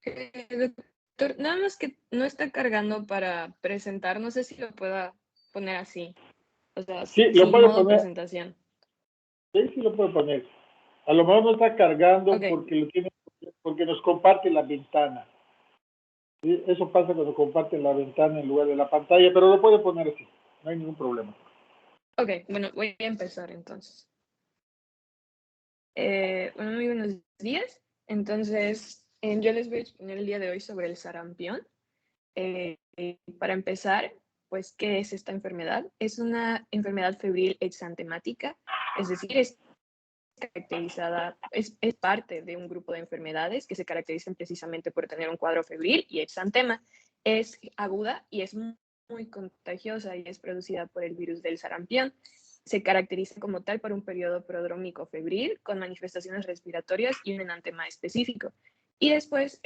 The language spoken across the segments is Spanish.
Doctor, nada más que no está cargando para presentar, no sé si lo pueda poner así, o sea, Sí, lo sin puede modo poner. presentación. Sí, sí lo puede poner. A lo mejor no está cargando Ok, porque nos comparte la ventana. ¿Sí? Eso pasa cuando comparten la ventana en lugar de la pantalla, pero lo puede poner así, no hay ningún problema. ok, bueno, voy a empezar entonces. Bueno, muy buenos días. Entonces, yo les voy a exponer el día de hoy sobre el sarampión. Para empezar, pues, ¿qué es esta enfermedad? Es una enfermedad febril exantemática, es decir, es caracterizada, es parte de un grupo de enfermedades que se caracterizan precisamente por tener un cuadro febril y exantema. Es aguda y es muy contagiosa y es producida por el virus del sarampión. Se caracteriza como tal por un periodo prodrómico febril con manifestaciones respiratorias y un enantema específico. Y después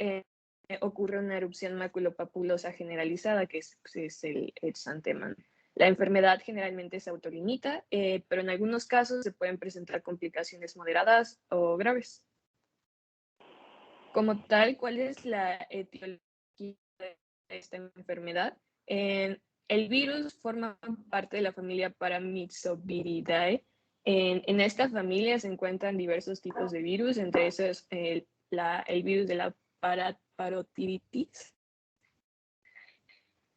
ocurre una erupción maculopapulosa generalizada, que es el exantema. La enfermedad generalmente se autolimita, pero en algunos casos se pueden presentar complicaciones moderadas o graves. Como tal, ¿cuál es la etiología de esta enfermedad? El virus forma parte de la familia Paramyxoviridae. En esta familia se encuentran diversos tipos de virus, entre esos el virus de la parotiditis,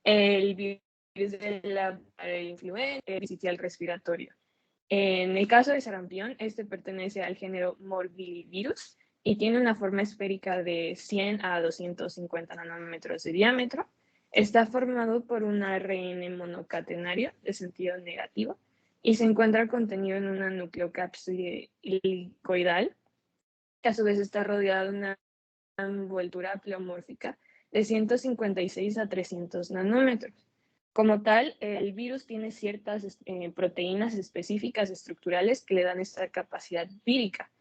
el virus de la influenza, el sitial respiratorio. En el caso de sarampión, este pertenece al género Morbillivirus y tiene una forma esférica de 100 a 250 nanómetros de diámetro. Está formado por un ARN monocatenario de sentido negativo y se encuentra contenido en una nucleocápside helicoidal, que a su vez está rodeada de una envoltura pleomórfica de 156 a 300 nanómetros. Como tal, el virus tiene ciertas proteínas específicas estructurales que le dan esta capacidad vírica.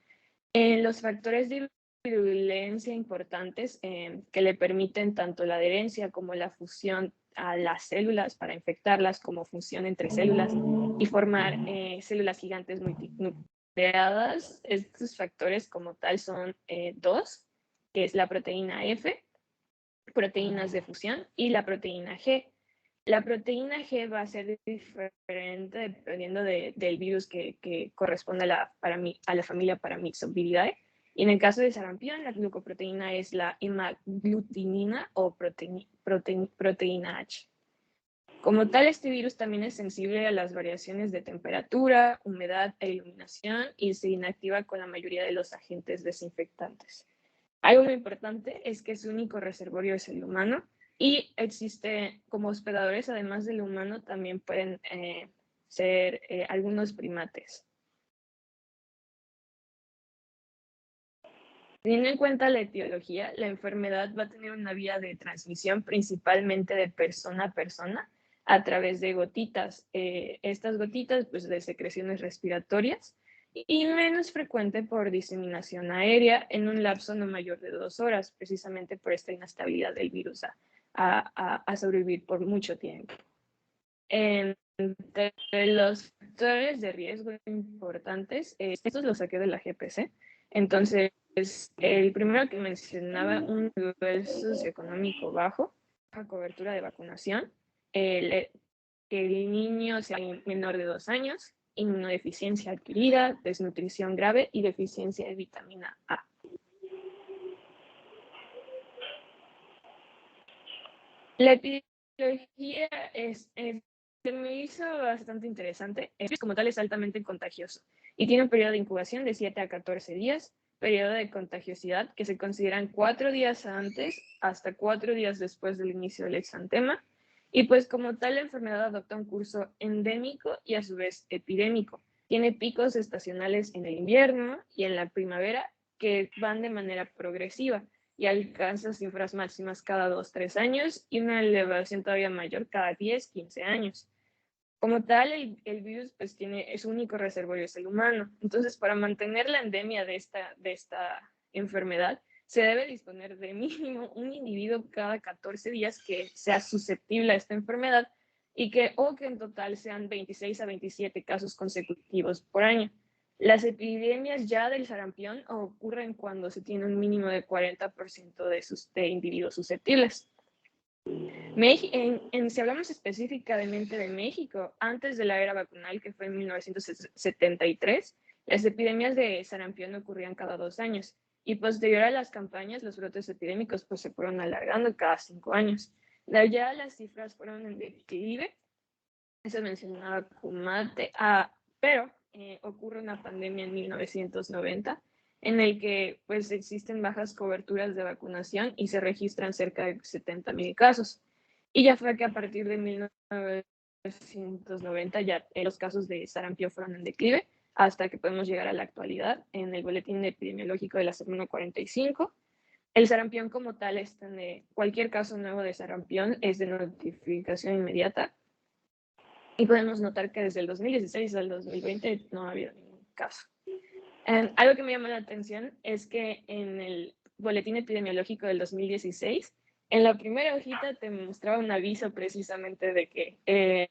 Los factores de virulencia importantes que le permiten tanto la adherencia como la fusión a las células para infectarlas, como función entre células y formar células gigantes multinucleadas. Estos factores como tal son dos, que es la proteína F, proteínas de fusión, y la proteína G. La proteína G va a ser diferente dependiendo del virus que corresponde a la familia Paramyxoviridae. Y en el caso de sarampión, la glucoproteína es la hemaglutinina o proteína H. Como tal, este virus también es sensible a las variaciones de temperatura, humedad e iluminación y se inactiva con la mayoría de los agentes desinfectantes. Algo muy importante es que su único reservorio es el humano y existe como hospedadores, además del humano, también pueden ser algunos primates. Teniendo en cuenta la etiología, la enfermedad va a tener una vía de transmisión principalmente de persona a persona a través de gotitas. Estas gotitas, pues, de secreciones respiratorias, y menos frecuente por diseminación aérea en un lapso no mayor de 2 horas, precisamente por esta inestabilidad del virus a sobrevivir por mucho tiempo. Entre los factores de riesgo importantes, estos los saqué de la GPC. Entonces, el primero que mencionaba, un nivel socioeconómico bajo, baja cobertura de vacunación, que el niño sea menor de 2 años, inmunodeficiencia adquirida, desnutrición grave y deficiencia de vitamina A. La epidemiología se me hizo bastante interesante. El virus como tal es altamente contagioso y tiene un periodo de incubación de 7 a 14 días, periodo de contagiosidad que se consideran 4 días antes hasta 4 días después del inicio del exantema, y pues como tal la enfermedad adopta un curso endémico y a su vez epidémico. Tiene picos estacionales en el invierno y en la primavera que van de manera progresiva y alcanza cifras máximas cada 2-3 años y una elevación todavía mayor cada 10-15 años. Como tal, el virus pues su único reservorio es el humano. Entonces, para mantener la endemia de esta enfermedad, se debe disponer de mínimo un individuo cada 14 días que sea susceptible a esta enfermedad o que en total sean 26 a 27 casos consecutivos por año. Las epidemias ya del sarampión ocurren cuando se tiene un mínimo de 40% de individuos susceptibles. Si hablamos específicamente de México, antes de la era vacunal, que fue en 1973, las epidemias de sarampión ocurrían cada 2 años y posterior a las campañas, los brotes epidémicos pues, se fueron alargando cada 5 años. Ya las cifras fueron en declive, eso mencionaba Kumate, pero ocurre una pandemia en 1990 en el que pues existen bajas coberturas de vacunación y se registran cerca de 70,000 casos. Y ya fue que a partir de 1990 ya los casos de sarampión fueron en declive hasta que podemos llegar a la actualidad en el boletín epidemiológico de la semana 45. El sarampión como tal, cualquier caso nuevo de sarampión es de notificación inmediata y podemos notar que desde el 2016 al 2020 no ha habido ningún caso. Algo que me llama la atención es que en el boletín epidemiológico del 2016, en la primera hojita te mostraba un aviso precisamente de que,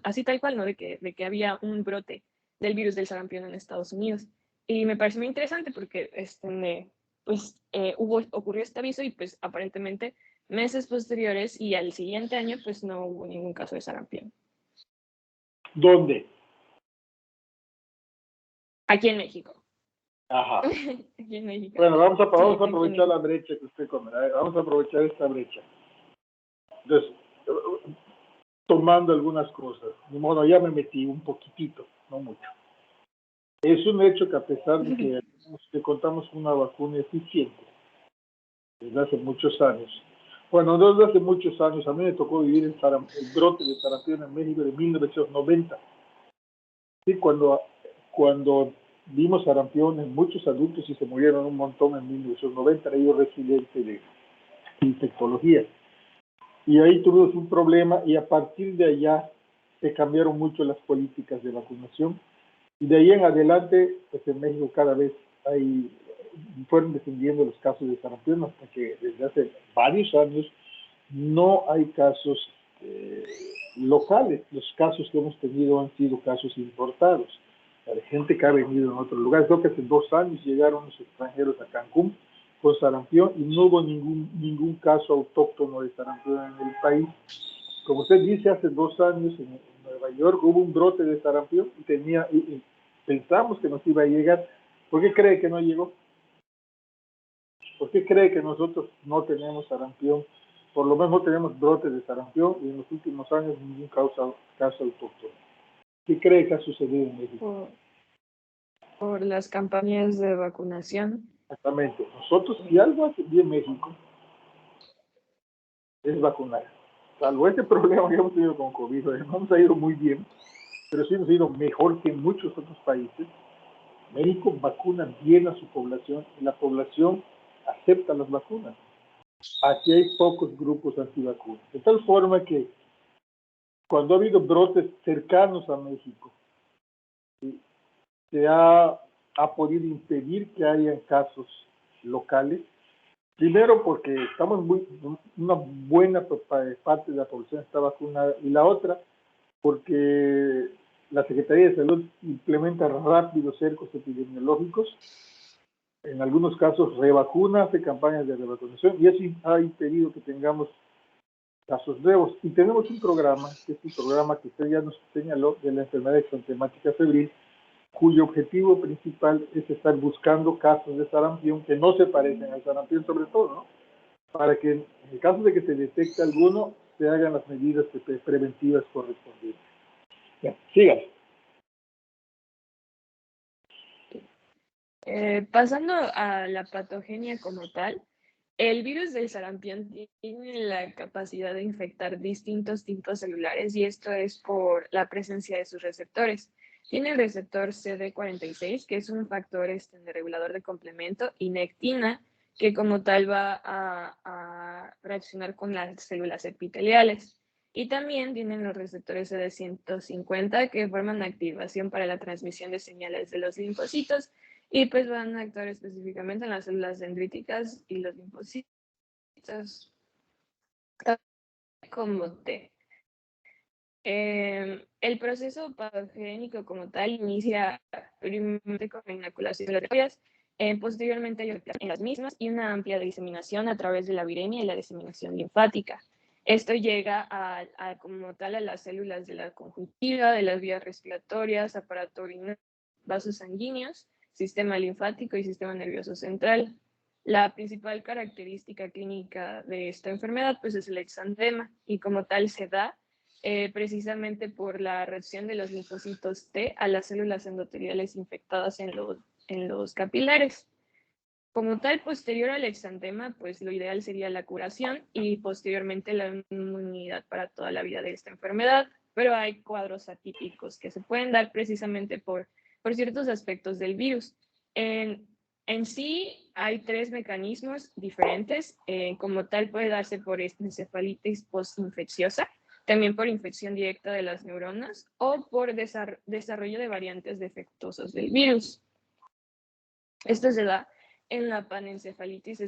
así tal cual, ¿no? De que había un brote del virus del sarampión en Estados Unidos. Y me pareció muy interesante porque ocurrió este aviso y pues aparentemente meses posteriores y al siguiente año pues no hubo ningún caso de sarampión. ¿Dónde? Aquí en México. Ajá. Aquí en México. Bueno, vamos a Sí, aprovechar la brecha que usted come. Vamos a aprovechar esta brecha. Entonces, tomando algunas cosas. Ni modo, ya me metí un poquitito, no mucho. Es un hecho que a pesar de que contamos con una vacuna eficiente desde hace muchos años, bueno, desde hace muchos años, a mí me tocó vivir el brote de sarampión en México de 1990. Sí, cuando vimos sarampión en muchos adultos y se murieron un montón en 1990, era yo residente de infectología. Y ahí tuvimos un problema y a partir de allá se cambiaron mucho las políticas de vacunación. Y de ahí en adelante, pues en México cada vez fueron descendiendo los casos de sarampión hasta que desde hace varios años no hay casos locales. Los casos que hemos tenido han sido casos importados, de gente que ha venido en otros lugares. Creo que hace 2 años llegaron los extranjeros a Cancún con sarampión y no hubo ningún caso autóctono de sarampión en el país. Como usted dice, hace 2 años en Nueva York hubo un brote de sarampión y pensamos que nos iba a llegar. ¿Por qué cree que no llegó? ¿Por qué cree que nosotros no tenemos sarampión? Por lo menos no tenemos brotes de sarampión y en los últimos años ningún caso autóctono. ¿Qué cree que ha sucedido en México? Por las campañas de vacunación. Exactamente. Nosotros, si algo hace bien México, es vacunar. Salvo este problema que hemos tenido con COVID, no nos ha ido muy bien, pero sí nos ha ido mejor que en muchos otros países. México vacuna bien a su población y la población acepta las vacunas. Aquí hay pocos grupos antivacunas. De tal forma que cuando ha habido brotes cercanos a México, se ha podido impedir que haya casos locales. Primero porque una buena parte de la población está vacunada y la otra porque la Secretaría de Salud implementa rápido cercos epidemiológicos, en algunos casos revacuna, hace campañas de revacunación y eso ha impedido que tengamos casos nuevos. Y tenemos un programa, que es un programa que usted ya nos señaló, de la enfermedad exantemática febril, cuyo objetivo principal es estar buscando casos de sarampión que no se parecen al sarampión sobre todo, ¿no? Para que en el caso de que se detecte alguno, se hagan las medidas preventivas correspondientes. Ya, siga. Pasando a la patogenia como tal, el virus del sarampión tiene la capacidad de infectar distintos tipos celulares y esto es por la presencia de sus receptores. Tiene el receptor CD46, que es un factor de regulador de complemento, y nectina, que como tal va a reaccionar con las células epiteliales. Y también tienen los receptores CD150 que forman activación para la transmisión de señales de los linfocitos y pues van a actuar específicamente en las células dendríticas y los linfocitos como T. El proceso patogénico como tal inicia primeramente con la inoculación de las células, posteriormente hay en las mismas y una amplia diseminación a través de la viremia y la diseminación linfática. Esto llega como tal a las células de la conjuntiva, de las vías respiratorias, aparato urinario, vasos sanguíneos, sistema linfático y sistema nervioso central. La principal característica clínica de esta enfermedad pues, es el exantema y como tal se da precisamente por la reacción de los linfocitos T a las células endoteliales infectadas en los capilares. Como tal, posterior al exantema, pues lo ideal sería la curación y posteriormente la inmunidad para toda la vida de esta enfermedad, pero hay cuadros atípicos que se pueden dar precisamente por ciertos aspectos del virus. En sí, hay 3 mecanismos diferentes. Como tal, puede darse por encefalitis postinfecciosa, también por infección directa de las neuronas o por desarrollo de variantes defectuosas del virus. Esto se da en la panencefalitis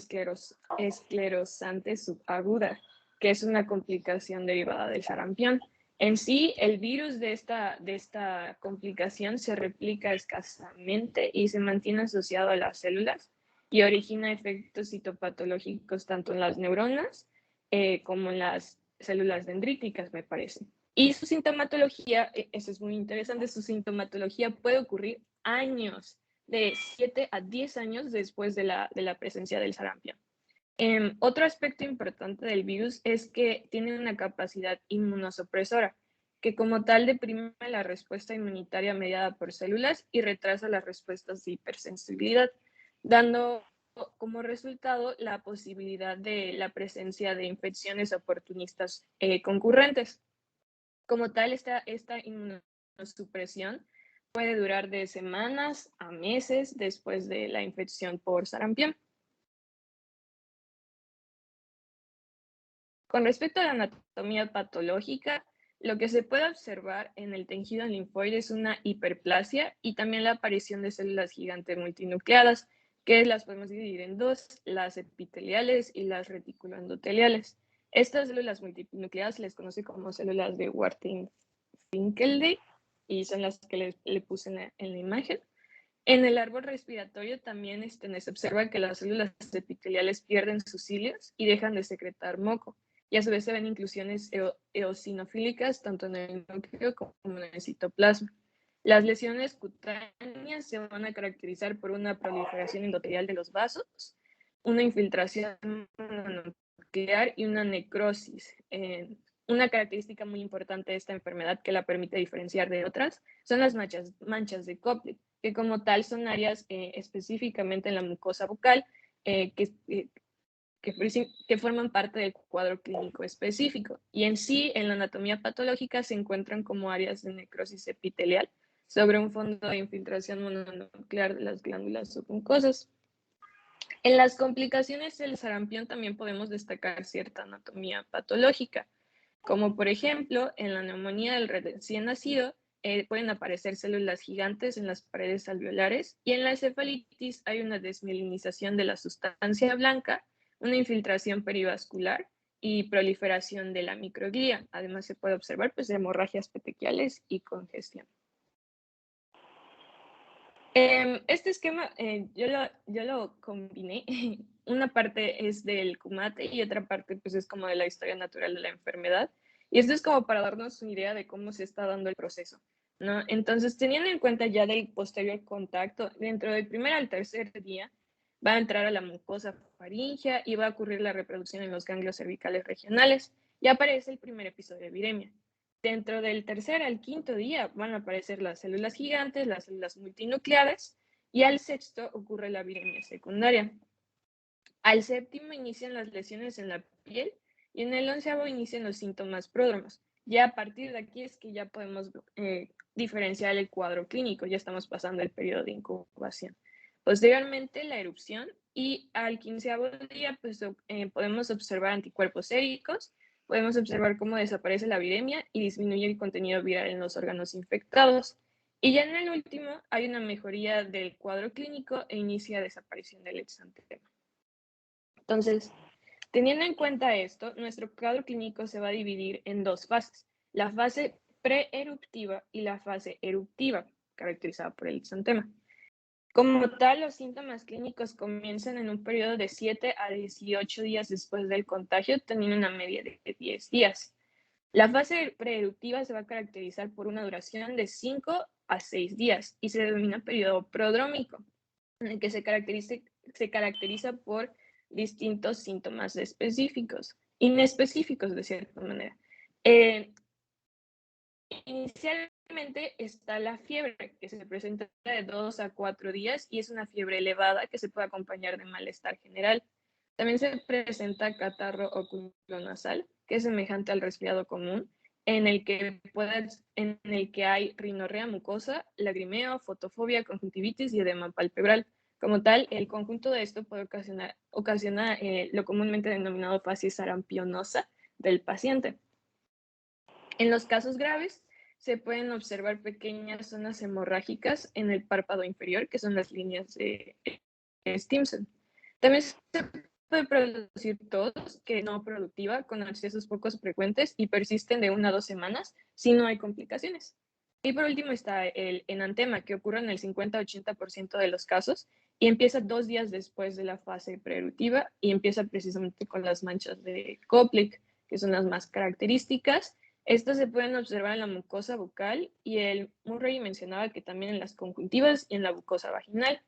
esclerosante subaguda, que es una complicación derivada del sarampión. En sí, el virus de esta complicación se replica escasamente y se mantiene asociado a las células y origina efectos citopatológicos tanto en las neuronas como en las células dendríticas, me parece. Y su sintomatología, eso es muy interesante, su sintomatología puede ocurrir años, de 7 a 10 años después de la presencia del sarampión. Otro aspecto importante del virus es que tiene una capacidad inmunosupresora, que como tal deprime la respuesta inmunitaria mediada por células y retrasa las respuestas de hipersensibilidad, dando como resultado la posibilidad de la presencia de infecciones oportunistas concurrentes. Como tal, esta inmunosupresión puede durar de semanas a meses después de la infección por sarampión. Con respecto a la anatomía patológica, lo que se puede observar en el tejido linfoide es una hiperplasia y también la aparición de células gigantes multinucleadas, que las podemos dividir en 2, las epiteliales y las reticuloendoteliales. Estas células multinucleadas se les conoce como células de Warthin-Finkelday y son las que le puse en la imagen. En el árbol respiratorio también se observa que las células epiteliales pierden sus cilios y dejan de secretar moco. Y a su vez se ven inclusiones eosinofílicas tanto en el núcleo como en el citoplasma. Las lesiones cutáneas se van a caracterizar por una proliferación endotelial de los vasos, una infiltración nuclear y una necrosis. Una característica muy importante de esta enfermedad que la permite diferenciar de otras son las manchas de Koplik, que como tal son áreas específicamente en la mucosa bucal que forman parte del cuadro clínico específico. Y en sí, en la anatomía patológica se encuentran como áreas de necrosis epitelial sobre un fondo de infiltración mononuclear de las glándulas submucosas. En las complicaciones del sarampión también podemos destacar cierta anatomía patológica, como por ejemplo en la neumonía del recién nacido pueden aparecer células gigantes en las paredes alveolares y en la encefalitis hay una desmielinización de la sustancia blanca, una infiltración perivascular y proliferación de la microglía. Además se puede observar pues, hemorragias petequiales y congestión. Este esquema yo lo combiné. Una parte es del Kumate y otra parte pues es como de la historia natural de la enfermedad. Y esto es como para darnos una idea de cómo se está dando el proceso, ¿no? Entonces, teniendo en cuenta ya del posterior contacto, dentro del primer al tercer día va a entrar a la mucosa faríngea y va a ocurrir la reproducción en los ganglios cervicales regionales y aparece el primer episodio de viremia. Dentro del tercer al quinto día van a aparecer las células gigantes, las células multinucleares, y al sexto ocurre la viremia secundaria. Al séptimo inician las lesiones en la piel y en el 11º inician los síntomas pródromos. Ya a partir de aquí es que ya podemos diferenciar el cuadro clínico, ya estamos pasando el periodo de incubación. Posteriormente la erupción y al 15º día pues, podemos observar anticuerpos séricos podemos observar cómo desaparece la viremia y disminuye el contenido viral en los órganos infectados. Y ya en el último, hay una mejoría del cuadro clínico e inicia desaparición del exantema. Entonces, teniendo en cuenta esto, nuestro cuadro clínico se va a dividir en dos fases: la fase preeruptiva y la fase eruptiva, caracterizada por el exantema. Como tal, los síntomas clínicos comienzan en un periodo de 7 a 18 días después del contagio, teniendo una media de 10 días. La fase preeruptiva se va a caracterizar por una duración de 5 a 6 días y se denomina periodo prodrómico, en el que se caracteriza por distintos síntomas específicos, inespecíficos de cierta manera. Inicialmente está la fiebre, que se presenta de 2 a 4 días y es una fiebre elevada que se puede acompañar de malestar general. También se presenta catarro oculonasal, que es semejante al resfriado común, en el que hay rinorrea mucosa, lagrimeo, fotofobia, conjuntivitis y edema palpebral. Como tal, el conjunto de esto puede ocasiona lo comúnmente denominado facies sarampionosa del paciente. En los casos graves, se pueden observar pequeñas zonas hemorrágicas en el párpado inferior, que son las líneas de Stimson. También se puede producir tos, que no productiva, con accesos pocos frecuentes y persisten de 1 a 2 semanas si no hay complicaciones. Y por último está el enantema, que ocurre en el 50-80% de los casos y empieza 2 días después de la fase preeruptiva y empieza precisamente con las manchas de Koplik, que son las más características. Estas se pueden observar en la mucosa bucal y el Murray mencionaba que también en las conjuntivas y en la mucosa vaginal.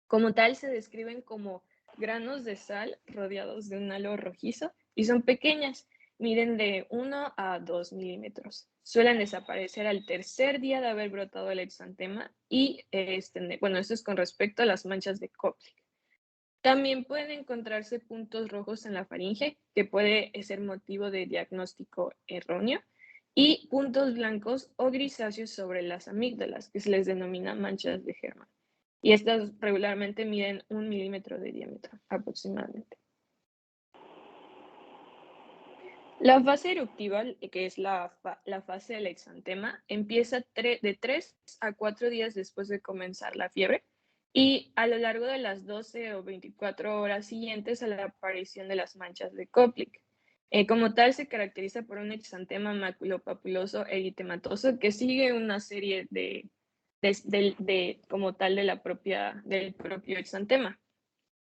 Como tal, se describen como granos de sal rodeados de un halo rojizo y son pequeñas, miden de 1 a 2 milímetros. Suelen desaparecer al tercer día de haber brotado el exantema y, bueno, esto es con respecto a las manchas de Koplik. También pueden encontrarse puntos rojos en la faringe, que puede ser motivo de diagnóstico erróneo, y puntos blancos o grisáceos sobre las amígdalas, que se les denomina manchas de Hermann. Y estas regularmente miden 1 milímetro de diámetro aproximadamente. La fase eruptiva, que es la fase del exantema, empieza de 3 a 4 días después de comenzar la fiebre y a lo largo de las 12 o 24 horas siguientes a la aparición de las manchas de Koplik. Como tal, se caracteriza por un exantema maculopapuloso eritematoso que sigue una serie como tal del propio exantema.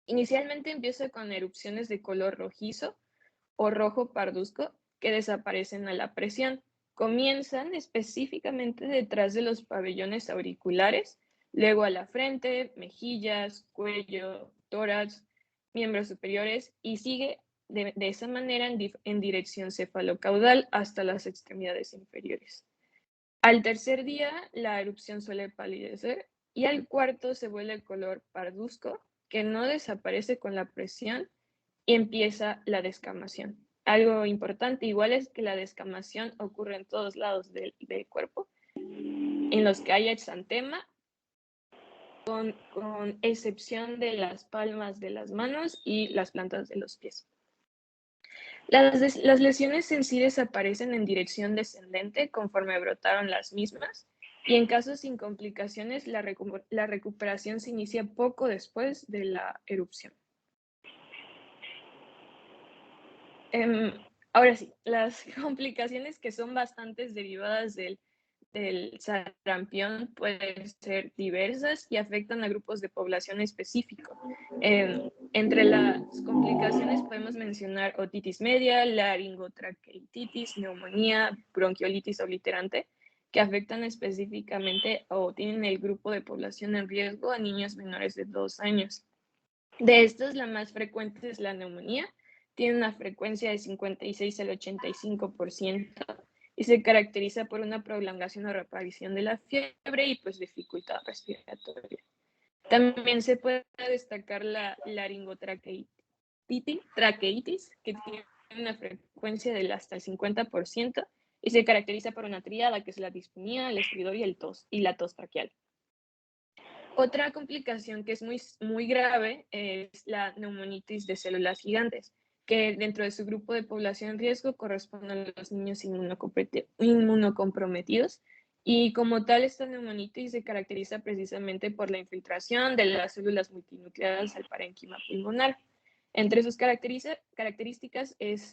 Inicialmente empieza con erupciones de color rojizo o rojo parduzco que desaparecen a la presión. Comienzan específicamente detrás de los pabellones auriculares, luego a la frente, mejillas, cuello, tórax, miembros superiores y sigue de esa manera en dirección cefalocaudal hasta las extremidades inferiores. Al tercer día, la erupción suele palidecer y al cuarto se vuelve el color parduzco, que no desaparece con la presión y empieza la descamación. Algo importante igual es que la descamación ocurre en todos lados del cuerpo, en los que haya exantema, con excepción de las palmas de las manos y las plantas de los pies. Las lesiones en sí desaparecen en dirección descendente conforme brotaron las mismas y en casos sin complicaciones la recuperación se inicia poco después de la erupción. Ahora sí, las complicaciones que son bastantes derivadas del sarampión pueden ser diversas y afectan a grupos de población específicos. Entre las complicaciones podemos mencionar otitis media, laringotraqueititis, neumonía, bronquiolitis obliterante, que afectan específicamente o tienen el grupo de población en riesgo a niños menores de 2 años. De estas, la más frecuente es la neumonía, tiene una frecuencia de 56 al 85% y se caracteriza por una prolongación o reaparición de la fiebre y pues dificultad respiratoria. También se puede destacar la laringotraqueitis, que tiene una frecuencia del hasta el 50% y se caracteriza por una tríada que es la disfonía, el estridor y la tos traqueal. Otra complicación que es muy grave es la neumonitis de células gigantes, que dentro de su grupo de población en riesgo corresponden a los niños inmunocomprometidos. Y como tal, esta neumonitis se caracteriza precisamente por la infiltración de las células multinucleadas al parénquima pulmonar. Entre sus características es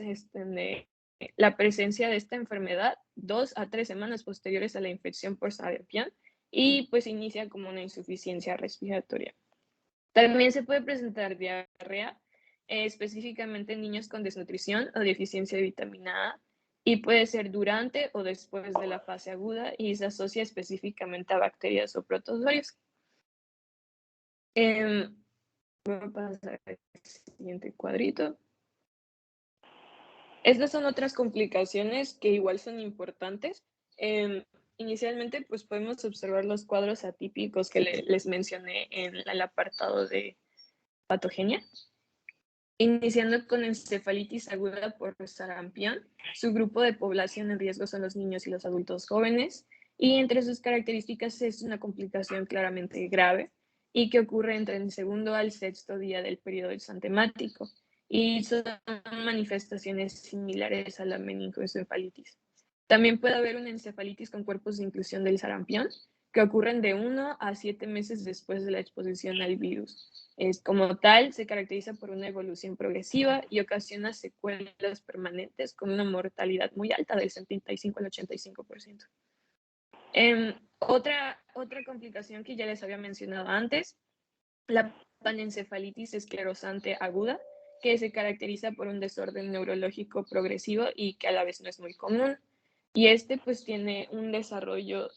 la presencia de esta enfermedad 2 a 3 semanas posteriores a la infección por sarampión y pues inicia como una insuficiencia respiratoria. También se puede presentar diarrea, específicamente en niños con desnutrición o deficiencia de vitamina A, y puede ser durante o después de la fase aguda y se asocia específicamente a bacterias o protozoarios. Voy a pasar al siguiente cuadrito. Estas son otras complicaciones que igual son importantes. Inicialmente, pues podemos observar los cuadros atípicos que les mencioné en el apartado de patogenia. Iniciando con encefalitis aguda por sarampión, su grupo de población en riesgo son los niños y los adultos jóvenes, y entre sus características es una complicación claramente grave y que ocurre entre el segundo al sexto día del periodo exantemático, y son manifestaciones similares a la meningoencefalitis. También puede haber una encefalitis con cuerpos de inclusión del sarampión, que ocurren de 1 a 7 meses después de la exposición al virus. Como tal, se caracteriza por una evolución progresiva y ocasiona secuelas permanentes con una mortalidad muy alta del 75 al 85%. Otra complicación que ya les había mencionado antes, la panencefalitis esclerosante aguda, que se caracteriza por un desorden neurológico progresivo y que a la vez no es muy común. Y pues tiene un desarrollo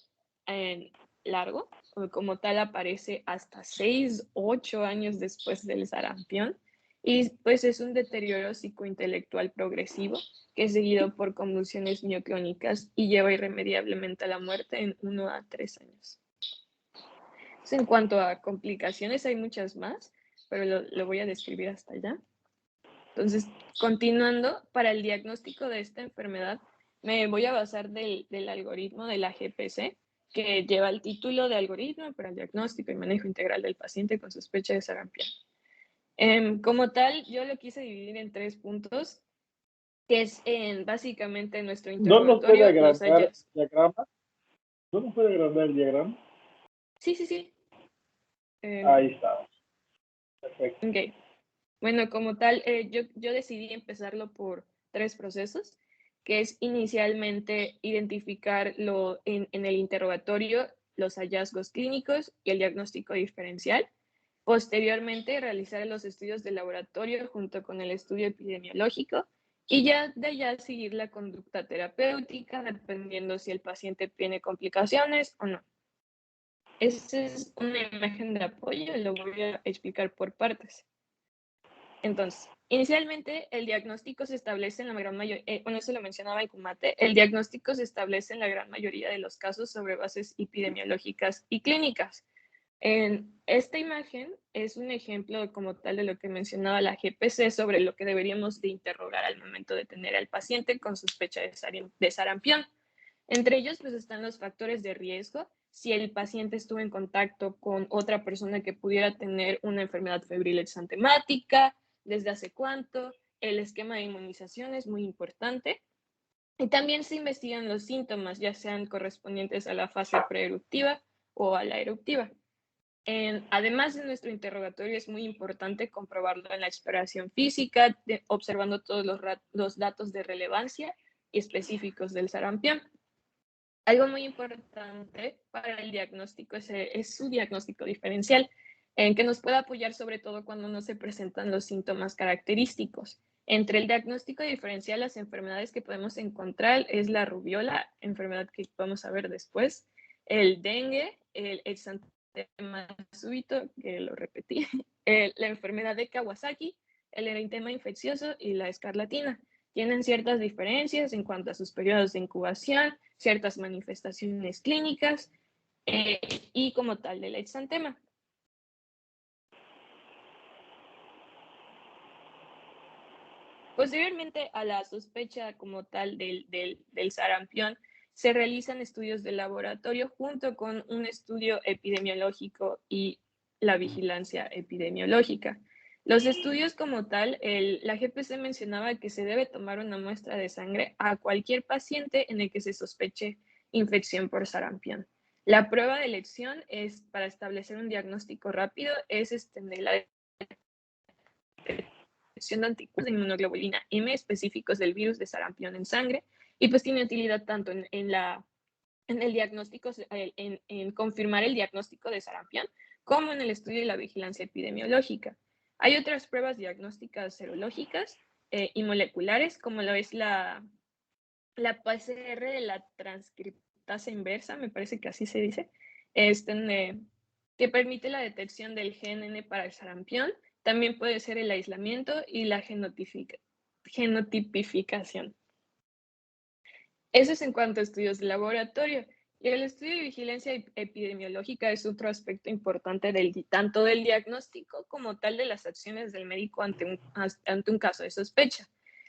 largo, como tal aparece hasta 6, 8 años después del sarampión, y pues es un deterioro psicointelectual progresivo que es seguido por convulsiones mioclónicas y lleva irremediablemente a la muerte en 1 a 3 años. Entonces, en cuanto a complicaciones, hay muchas más, pero lo voy a describir hasta allá. Entonces, continuando, para el diagnóstico de esta enfermedad, me voy a basar del algoritmo de la GPC, que lleva el título de algoritmo para el diagnóstico y manejo integral del paciente con sospecha de sarampión. Como tal, yo lo quise dividir en 3 puntos, que es básicamente nuestro interrogatorio. ¿No nos puede agrandar el diagrama? ¿No nos puede agrandar el diagrama? Sí. Ahí está. Perfecto. Ok. Bueno, como tal, yo decidí empezarlo por 3 procesos, que es inicialmente identificar en el interrogatorio los hallazgos clínicos y el diagnóstico diferencial. Posteriormente, realizar los estudios de laboratorio junto con el estudio epidemiológico y ya de allá seguir la conducta terapéutica, dependiendo si el paciente tiene complicaciones o no. Esta es una imagen de apoyo, lo voy a explicar por partes. Entonces, inicialmente el diagnóstico se establece en la gran mayoría, eso lo mencionaba en Kumate, el diagnóstico se establece en la gran mayoría de los casos sobre bases epidemiológicas y clínicas. En esta imagen es un ejemplo como tal de lo que mencionaba la GPC sobre lo que deberíamos de interrogar al momento de tener al paciente con sospecha de sarampión. Entre ellos, pues están los factores de riesgo, si el paciente estuvo en contacto con otra persona que pudiera tener una enfermedad febril exantemática, desde hace cuánto, el esquema de inmunización es muy importante. Y también se investigan los síntomas, ya sean correspondientes a la fase preeruptiva o a la eruptiva. Además de nuestro interrogatorio, es muy importante comprobarlo en la exploración física, observando todos los datos de relevancia y específicos del sarampión. Algo muy importante para el diagnóstico es su diagnóstico diferencial, en que nos puede apoyar sobre todo cuando no se presentan los síntomas característicos. Entre el diagnóstico diferencial, las enfermedades que podemos encontrar es la rubiola, enfermedad que vamos a ver después, el dengue, el exantema súbito, que lo repetí, la enfermedad de Kawasaki, el eritema infeccioso y la escarlatina. Tienen ciertas diferencias en cuanto a sus periodos de incubación, ciertas manifestaciones clínicas y como tal del exantema. Posteriormente a la sospecha como tal del sarampión, se realizan estudios de laboratorio junto con un estudio epidemiológico y la vigilancia epidemiológica. Los estudios como tal, la GPC mencionaba que se debe tomar una muestra de sangre a cualquier paciente en el que se sospeche infección por sarampión. La prueba de elección es para establecer un diagnóstico rápido, es de la detección de anticuerpos de inmunoglobulina M específicos del virus de sarampión en sangre, y pues tiene utilidad tanto en el diagnóstico, en confirmar el diagnóstico de sarampión, como en el estudio de la vigilancia epidemiológica. Hay otras pruebas diagnósticas serológicas y moleculares, como lo es la PCR de la transcriptasa inversa, me parece que así se dice, que permite la detección del GNN para el sarampión. También puede ser el aislamiento y la genotipificación. Eso es en cuanto a estudios de laboratorio. Y el estudio de vigilancia epidemiológica es otro aspecto importante tanto del diagnóstico como tal de las acciones del médico ante un caso de sospecha.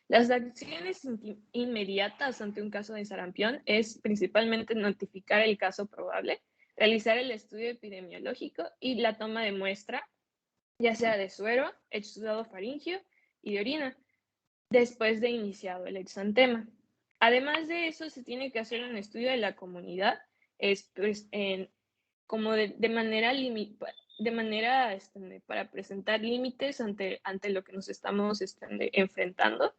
Las acciones inmediatas ante un caso de sarampión es principalmente notificar el caso probable, realizar el estudio epidemiológico y la toma de muestra, ya sea de suero, exudado faríngeo y de orina, después de iniciado el exantema. Además de eso, se tiene que hacer un estudio de la comunidad, como de manera para presentar límites ante lo que nos estamos enfrentando,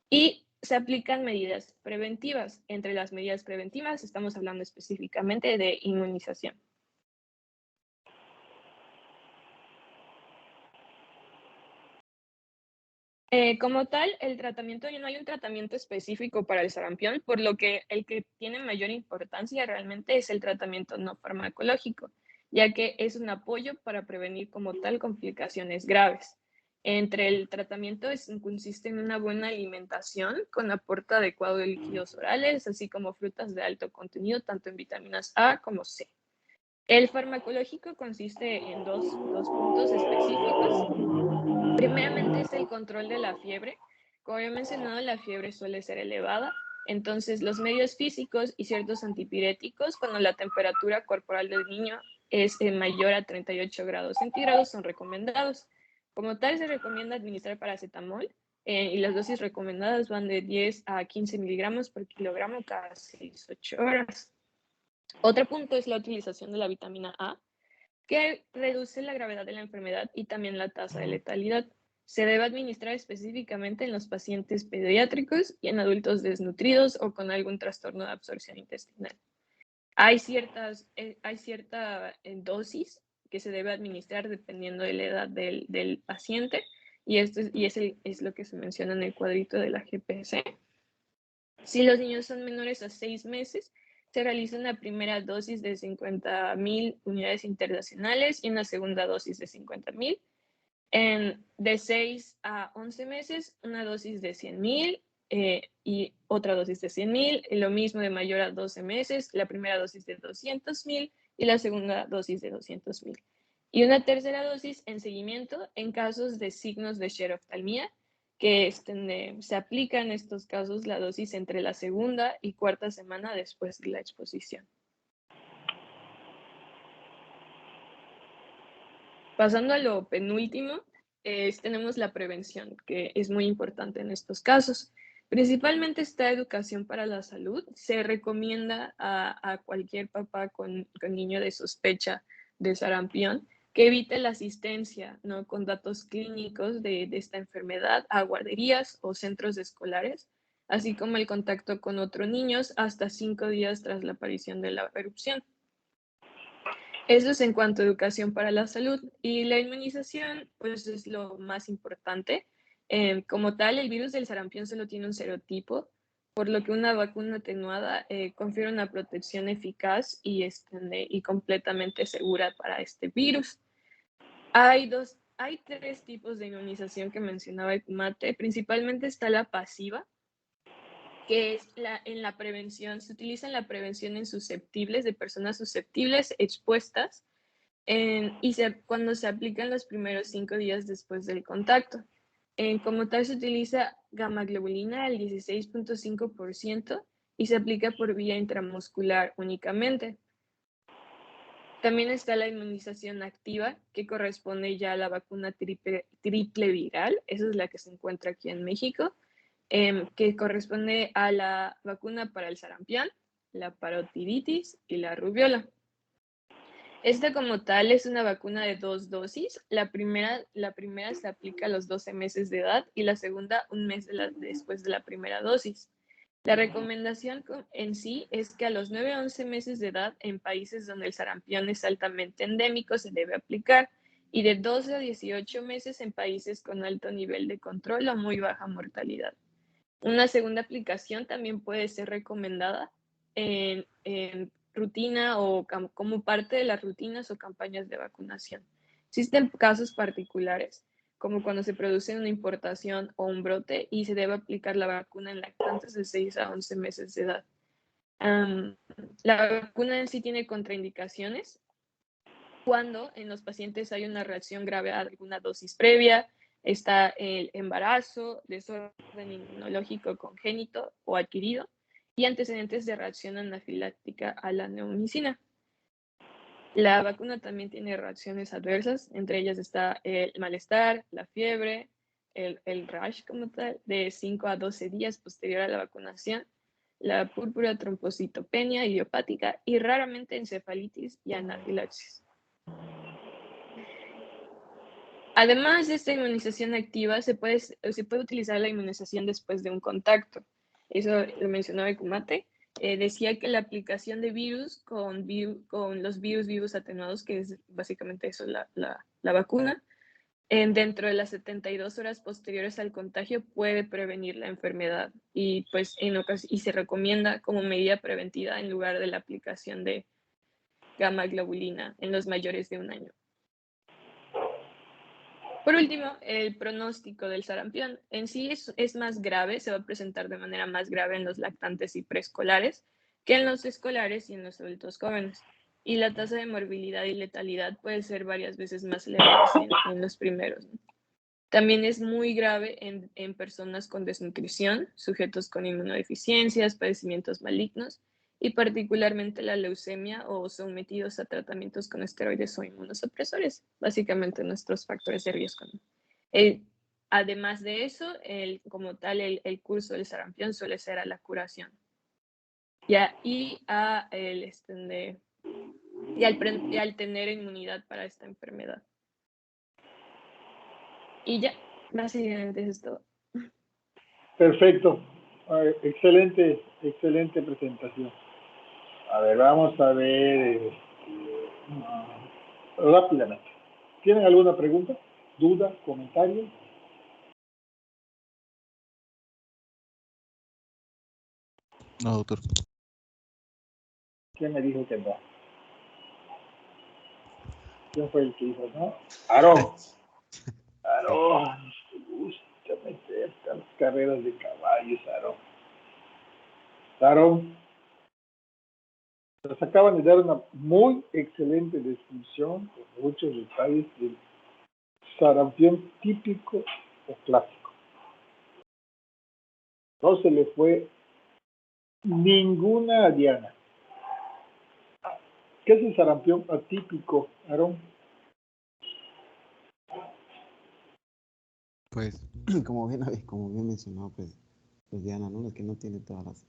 y se aplican medidas preventivas. Entre las medidas preventivas estamos hablando específicamente de inmunización. Como tal, el tratamiento, no hay un tratamiento específico para el sarampión, por lo que el que tiene mayor importancia realmente es el tratamiento no farmacológico, ya que es un apoyo para prevenir como tal complicaciones graves. Entre el tratamiento consiste en una buena alimentación con aporte adecuado de líquidos orales, así como frutas de alto contenido, tanto en vitaminas A como C. El farmacológico consiste en dos puntos específicos. Primeramente es el control de la fiebre. Como he mencionado, la fiebre suele ser elevada, entonces los medios físicos y ciertos antipiréticos, cuando la temperatura corporal del niño es mayor a 38 grados centígrados, son recomendados. Como tal, se recomienda administrar paracetamol y las dosis recomendadas van de 10 a 15 miligramos por kilogramo cada 6-8 horas. Otro punto es la utilización de la vitamina A, que reduce la gravedad de la enfermedad y también la tasa de letalidad. Se debe administrar específicamente en los pacientes pediátricos y en adultos desnutridos o con algún trastorno de absorción intestinal. Hay cierta dosis que se debe administrar dependiendo de la edad del paciente, y esto es lo que se menciona en el cuadrito de la GPC. Si los niños son menores a 6 meses, se realiza una primera dosis de 50.000 unidades internacionales y una segunda dosis de 50.000. De 6 a 11 meses, una dosis de 100.000 y otra dosis de 100.000. Lo mismo de mayor a 12 meses, la primera dosis de 200.000 y la segunda dosis de 200.000. Y una tercera dosis en seguimiento en casos de signos de xeroftalmia, que se aplica en estos casos la dosis entre la segunda y cuarta semana después de la exposición. Pasando a lo penúltimo, tenemos la prevención, que es muy importante en estos casos. Principalmente esta educación para la salud. Se recomienda a cualquier papá con niño de sospecha de sarampión que evite la asistencia, ¿no?, con datos clínicos de esta enfermedad a guarderías o centros escolares, así como el contacto con otros niños hasta 5 días tras la aparición de la erupción. Eso es en cuanto a educación para la salud. Y la inmunización, pues es lo más importante. Como tal, el virus del sarampión solo tiene un serotipo, por lo que una vacuna atenuada confiere una protección eficaz y completamente segura para este virus. Hay 3 tipos de inmunización que mencionaba Mate. Principalmente está la pasiva, que es en la prevención, se utiliza en la prevención en susceptibles, de personas susceptibles expuestas, cuando se aplican los primeros 5 días después del contacto. Como tal, se utiliza gamma globulina al 16.5% y se aplica por vía intramuscular únicamente. También está la inmunización activa, que corresponde ya a la vacuna triple viral, esa es la que se encuentra aquí en México, que corresponde a la vacuna para el sarampión, la parotiditis y la rubiola. Esta como tal es una vacuna de 2 dosis. La primera se aplica a los 12 meses de edad y la segunda un mes después de la primera dosis. La recomendación en sí es que a los 9 a 11 meses de edad en países donde el sarampión es altamente endémico se debe aplicar y de 12 a 18 meses en países con alto nivel de control o muy baja mortalidad. Una segunda aplicación también puede ser recomendada en rutina o como parte de las rutinas o campañas de vacunación. Existen casos particulares, como cuando se produce una importación o un brote y se debe aplicar la vacuna en lactantes de 6 a 11 meses de edad. La vacuna en sí tiene contraindicaciones cuando en los pacientes hay una reacción grave a alguna dosis previa, está el embarazo, desorden inmunológico congénito o adquirido y antecedentes de reacción anafiláctica a la neomicina. La vacuna también tiene reacciones adversas, entre ellas está el malestar, la fiebre, el rash como tal, de 5 a 12 días posterior a la vacunación, la púrpura trombocitopenia idiopática y raramente encefalitis y anafilaxis. Además de esta inmunización activa, se puede utilizar la inmunización después de un contacto. Eso lo mencionaba Kumate. Decía que la aplicación de virus con los virus vivos atenuados, que es básicamente eso, la vacuna, dentro de las 72 horas posteriores al contagio puede prevenir la enfermedad y, pues, y se recomienda como medida preventiva en lugar de la aplicación de gamma globulina en los mayores de 1 año. Por último, el pronóstico del sarampión en sí es más grave, se va a presentar de manera más grave en los lactantes y preescolares que en los escolares y en los adultos jóvenes. Y la tasa de morbilidad y letalidad puede ser varias veces más elevada en los primeros. También es muy grave en personas con desnutrición, sujetos con inmunodeficiencias, padecimientos malignos y particularmente la leucemia o sometidos a tratamientos con esteroides o inmunosupresores, básicamente nuestros factores de riesgo. Además de eso, como tal, el curso del sarampión suele ser a la curación. Y al tener inmunidad para esta enfermedad. Y ya, básicamente eso es todo. Perfecto. Excelente, excelente presentación. A ver, vamos a ver rápidamente. ¿Tienen alguna pregunta, duda, comentario? No, doctor. ¿Quién me dijo que no? ¿Quién fue el que dijo no? Aarón. Aarón, te gusta meterte a las carreras de caballos, Aarón. Aarón, nos acaban de dar una muy excelente descripción con muchos detalles del sarampión típico o clásico. No se le fue ninguna a Diana. ¿Qué es el sarampión atípico, Aarón? Pues, como bien mencionó, pues Diana, ¿no? Es que no tiene todas las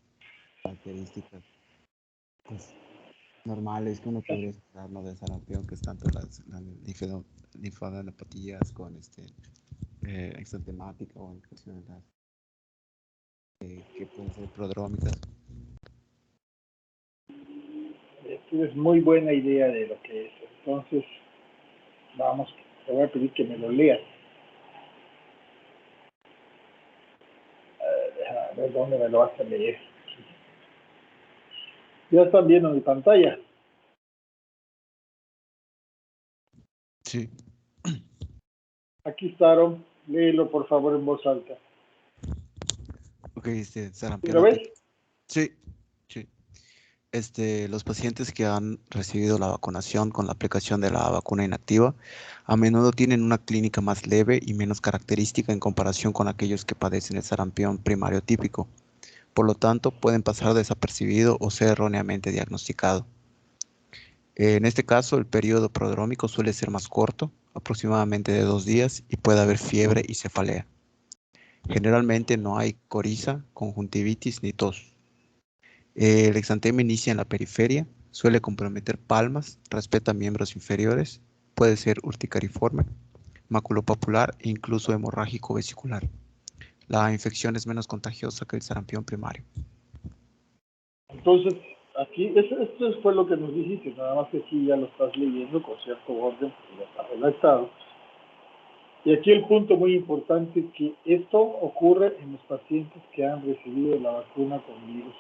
características, pues, normales que uno podría esperar, ¿no? De sarampión, que es tanto las linfadopatías con exantemática o infecciones que pueden ser prodrómicas. Tienes muy buena idea de lo que es. Entonces, vamos, te voy a pedir que me lo leas. A ver dónde me lo vas a leer. Ya están viendo mi pantalla. Sí. Aquí está, léelo por favor en voz alta. Ok, sarampión. ¿Lo ves? Sí, sí. Los pacientes que han recibido la vacunación con la aplicación de la vacuna inactiva a menudo tienen una clínica más leve y menos característica en comparación con aquellos que padecen el sarampión primario típico. Por lo tanto, pueden pasar desapercibido o ser erróneamente diagnosticado. En este caso, el periodo prodrómico suele ser más corto, aproximadamente de 2 días, y puede haber fiebre y cefalea. Generalmente no hay coriza, conjuntivitis ni tos. El exantema inicia en la periferia, suele comprometer palmas, respeta miembros inferiores, puede ser urticariforme, maculopapular e incluso hemorrágico vesicular. La infección es menos contagiosa que el sarampión primario. Entonces, aquí, esto fue lo que nos dijiste, nada más que aquí ya lo estás leyendo con cierto orden, porque ya está redactado. Y aquí el punto muy importante es que esto ocurre en los pacientes que han recibido la vacuna con virus,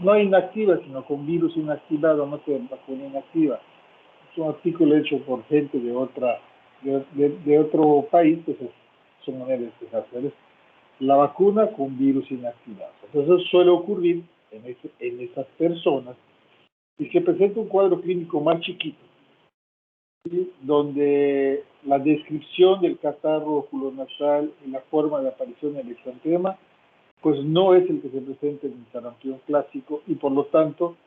no inactiva, sino con virus inactivado, no con vacuna inactiva. Es un artículo hecho por gente de otro país, pues son maneras de hacer la vacuna con virus inactivado. Entonces eso suele ocurrir en esas personas y se presenta un cuadro clínico más chiquito, ¿sí? Donde la descripción del catarro oculonasal y la forma de aparición del exantema pues no es el que se presenta en el sarampión clásico y por lo tanto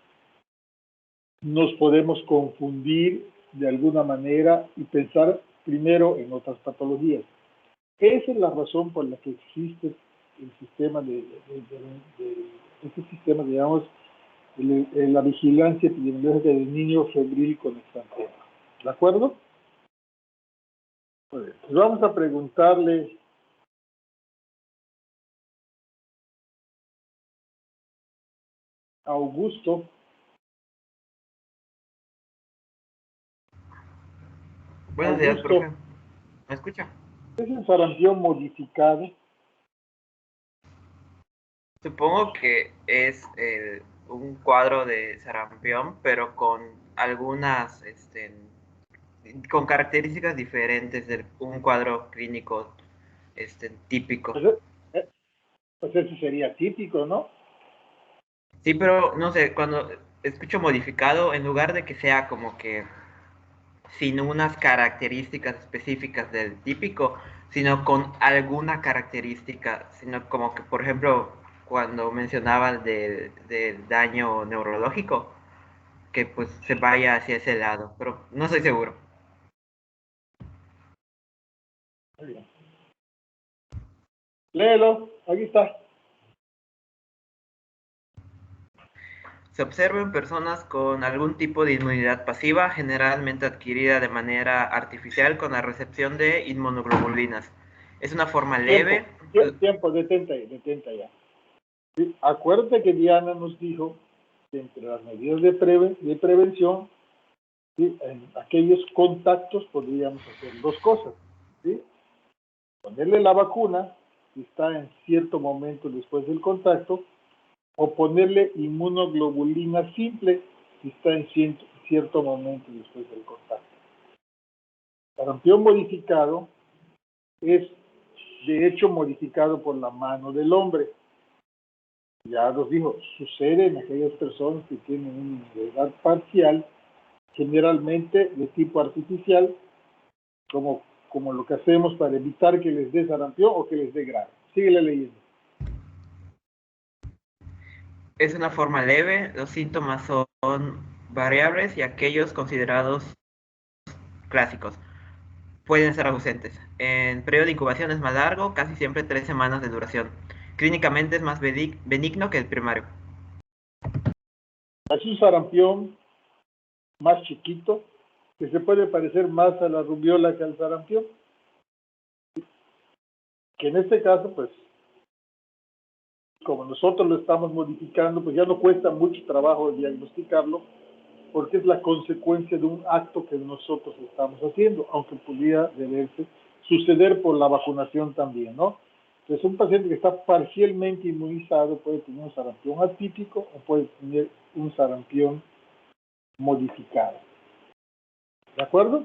nos podemos confundir de alguna manera y pensar primero en otras patologías. Esa es la razón por la que existe el sistema este sistema, digamos, la vigilancia epidemiológica del niño febril con exantema. ¿De acuerdo? Muy bien. Pues vamos a preguntarle a Augusto. Buenos días, Augusto, profe. ¿Me escucha? ¿es el sarampión modificado? Supongo que es un cuadro de sarampión, pero con algunas, con características diferentes de un cuadro clínico, típico. Pues ese sería típico, ¿no? Sí, pero no sé, cuando escucho modificado, en lugar de que sea como que sin unas características específicas del típico, sino con alguna característica, sino como que, por ejemplo, cuando mencionaban del daño neurológico, que pues se vaya hacia ese lado, pero no estoy seguro. Muy bien. Léelo, aquí está. Se observa en personas con algún tipo de inmunidad pasiva, generalmente adquirida de manera artificial con la recepción de inmunoglobulinas. Es una forma leve. Tiempo, detenta ya. Sí, acuérdate que Diana nos dijo que entre las medidas de prevención, ¿sí? En aquellos contactos podríamos hacer dos cosas, ¿sí? Ponerle la vacuna, si está en cierto momento después del contacto, o ponerle inmunoglobulina simple, si está en cierto momento después del contacto. Sarampión modificado es, de hecho, modificado por la mano del hombre. Ya nos dijo, sucede en aquellas personas que tienen una inmunidad parcial, generalmente de tipo artificial, como lo que hacemos para evitar que les dé sarampión o que les dé grave. Síguele leyendo. Es una forma leve, los síntomas son variables y aquellos considerados clásicos pueden ser ausentes. En periodo de incubación es más largo, casi siempre 3 semanas de duración. Clínicamente es más benigno que el primario. Es un sarampión más chiquito, que se puede parecer más a la rubiola que al sarampión, que en este caso, pues, como nosotros lo estamos modificando, pues ya no cuesta mucho trabajo diagnosticarlo, porque es la consecuencia de un acto que nosotros estamos haciendo, aunque pudiera suceder por la vacunación también, ¿no? Entonces, un paciente que está parcialmente inmunizado puede tener un sarampión atípico o puede tener un sarampión modificado. ¿De acuerdo?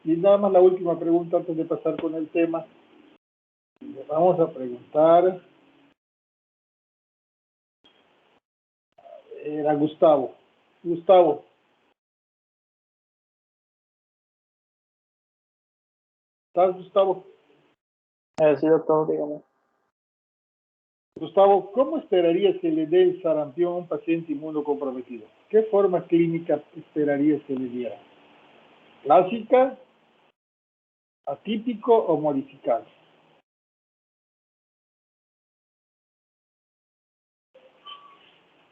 Y nada más la última pregunta antes de pasar con el tema. Le vamos a preguntar a Gustavo. Gustavo, ¿estás, Gustavo? Sí, doctor, dígame. Gustavo, ¿cómo esperarías que le dé el sarampión a un paciente inmunocomprometido? ¿qué forma clínica esperarías que le diera? ¿Clásica, atípico o modificado?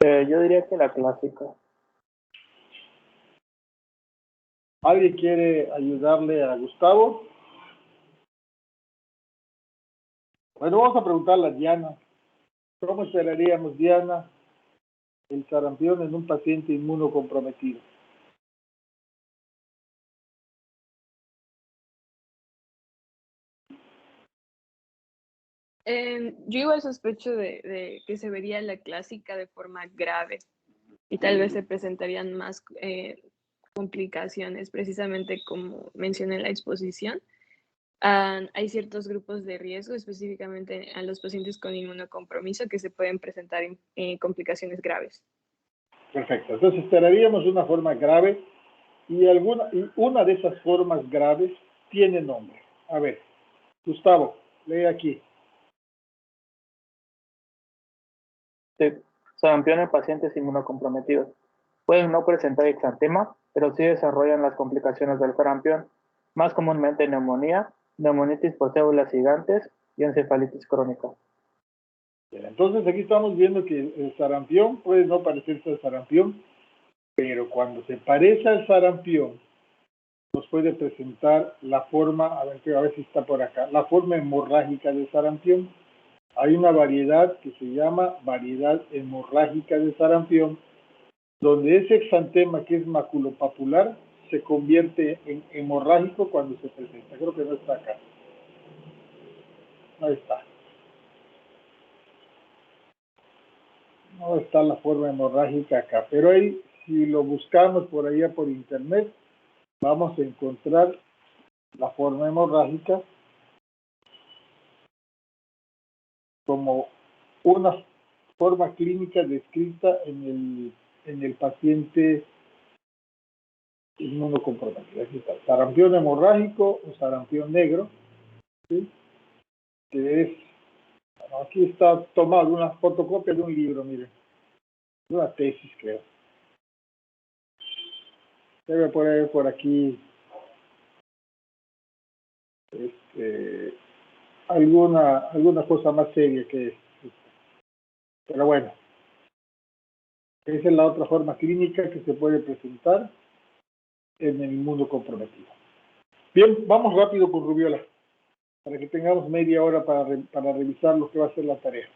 Yo diría que la clásica. ¿Alguien quiere ayudarle a Gustavo? Bueno, vamos a preguntarle a Diana. ¿Cómo esperaríamos, Diana, el sarampión en un paciente inmunocomprometido? Yo igual sospecho de que se vería la clásica de forma grave y tal vez se presentarían más complicaciones, precisamente como mencioné en la exposición. Hay ciertos grupos de riesgo, específicamente a los pacientes con inmunocompromiso, que se pueden presentar complicaciones graves. Perfecto. Entonces esperaríamos una forma grave y una de esas formas graves tiene nombre. A ver, Gustavo, lee aquí. Sí, sarampión en pacientes inmunocomprometidos. Pueden no presentar exantema, pero sí desarrollan las complicaciones del sarampión, más comúnmente neumonía, neumonitis por células gigantes y encefalitis crónica. Entonces aquí estamos viendo que el sarampión puede no parecerse al sarampión, pero cuando se parece al sarampión, nos puede presentar la forma, a ver si está por acá, la forma hemorrágica del sarampión. Hay una variedad que se llama variedad hemorrágica del sarampión, donde ese exantema que es maculopapular se convierte en hemorrágico cuando se presenta. Creo que no está acá. No está. No está la forma hemorrágica acá. Pero ahí, si lo buscamos por allá por internet, vamos a encontrar la forma hemorrágica como una forma clínica descrita en el paciente inmunocomprometido. Aquí está, sarampión hemorrágico o sarampión negro, ¿sí? Que es, bueno, aquí está tomado una fotocopia de un libro, miren, de una tesis, creo. Debe poner por aquí alguna cosa más seria que es. Pero bueno, esa es la otra forma clínica que se puede presentar en el mundo comprometido. Bien, vamos rápido con rubiola, para que tengamos media hora para revisar lo que va a ser la tarea.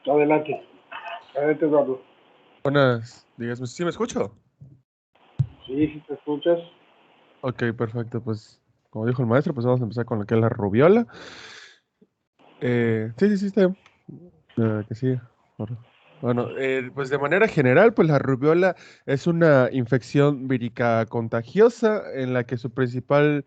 Adelante, Eduardo. Buenas, dígame, ¿sí me escucho? Sí, si te escuchas. Ok, perfecto, pues como dijo el maestro, pues vamos a empezar con lo que es la rubiola. Sí, está bien. Que sí. Bueno, pues de manera general, pues la rubiola es una infección vírica contagiosa en la que su principal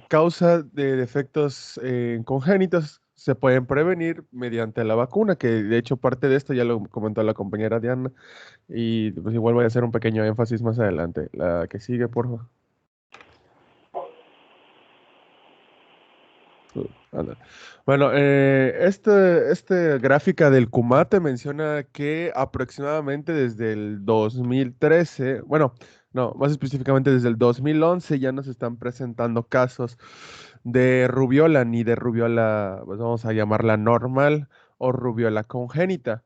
causa de defectos congénitos se pueden prevenir mediante la vacuna, que de hecho parte de esto ya lo comentó la compañera Diana, y pues igual voy a hacer un pequeño énfasis más adelante. La que sigue, por favor. Anda. Bueno, esta gráfica del Kumate menciona que aproximadamente desde el 2013, bueno, no, más específicamente desde el 2011 ya nos están presentando casos de rubiola, ni de rubiola, pues vamos a llamarla normal o rubiola congénita.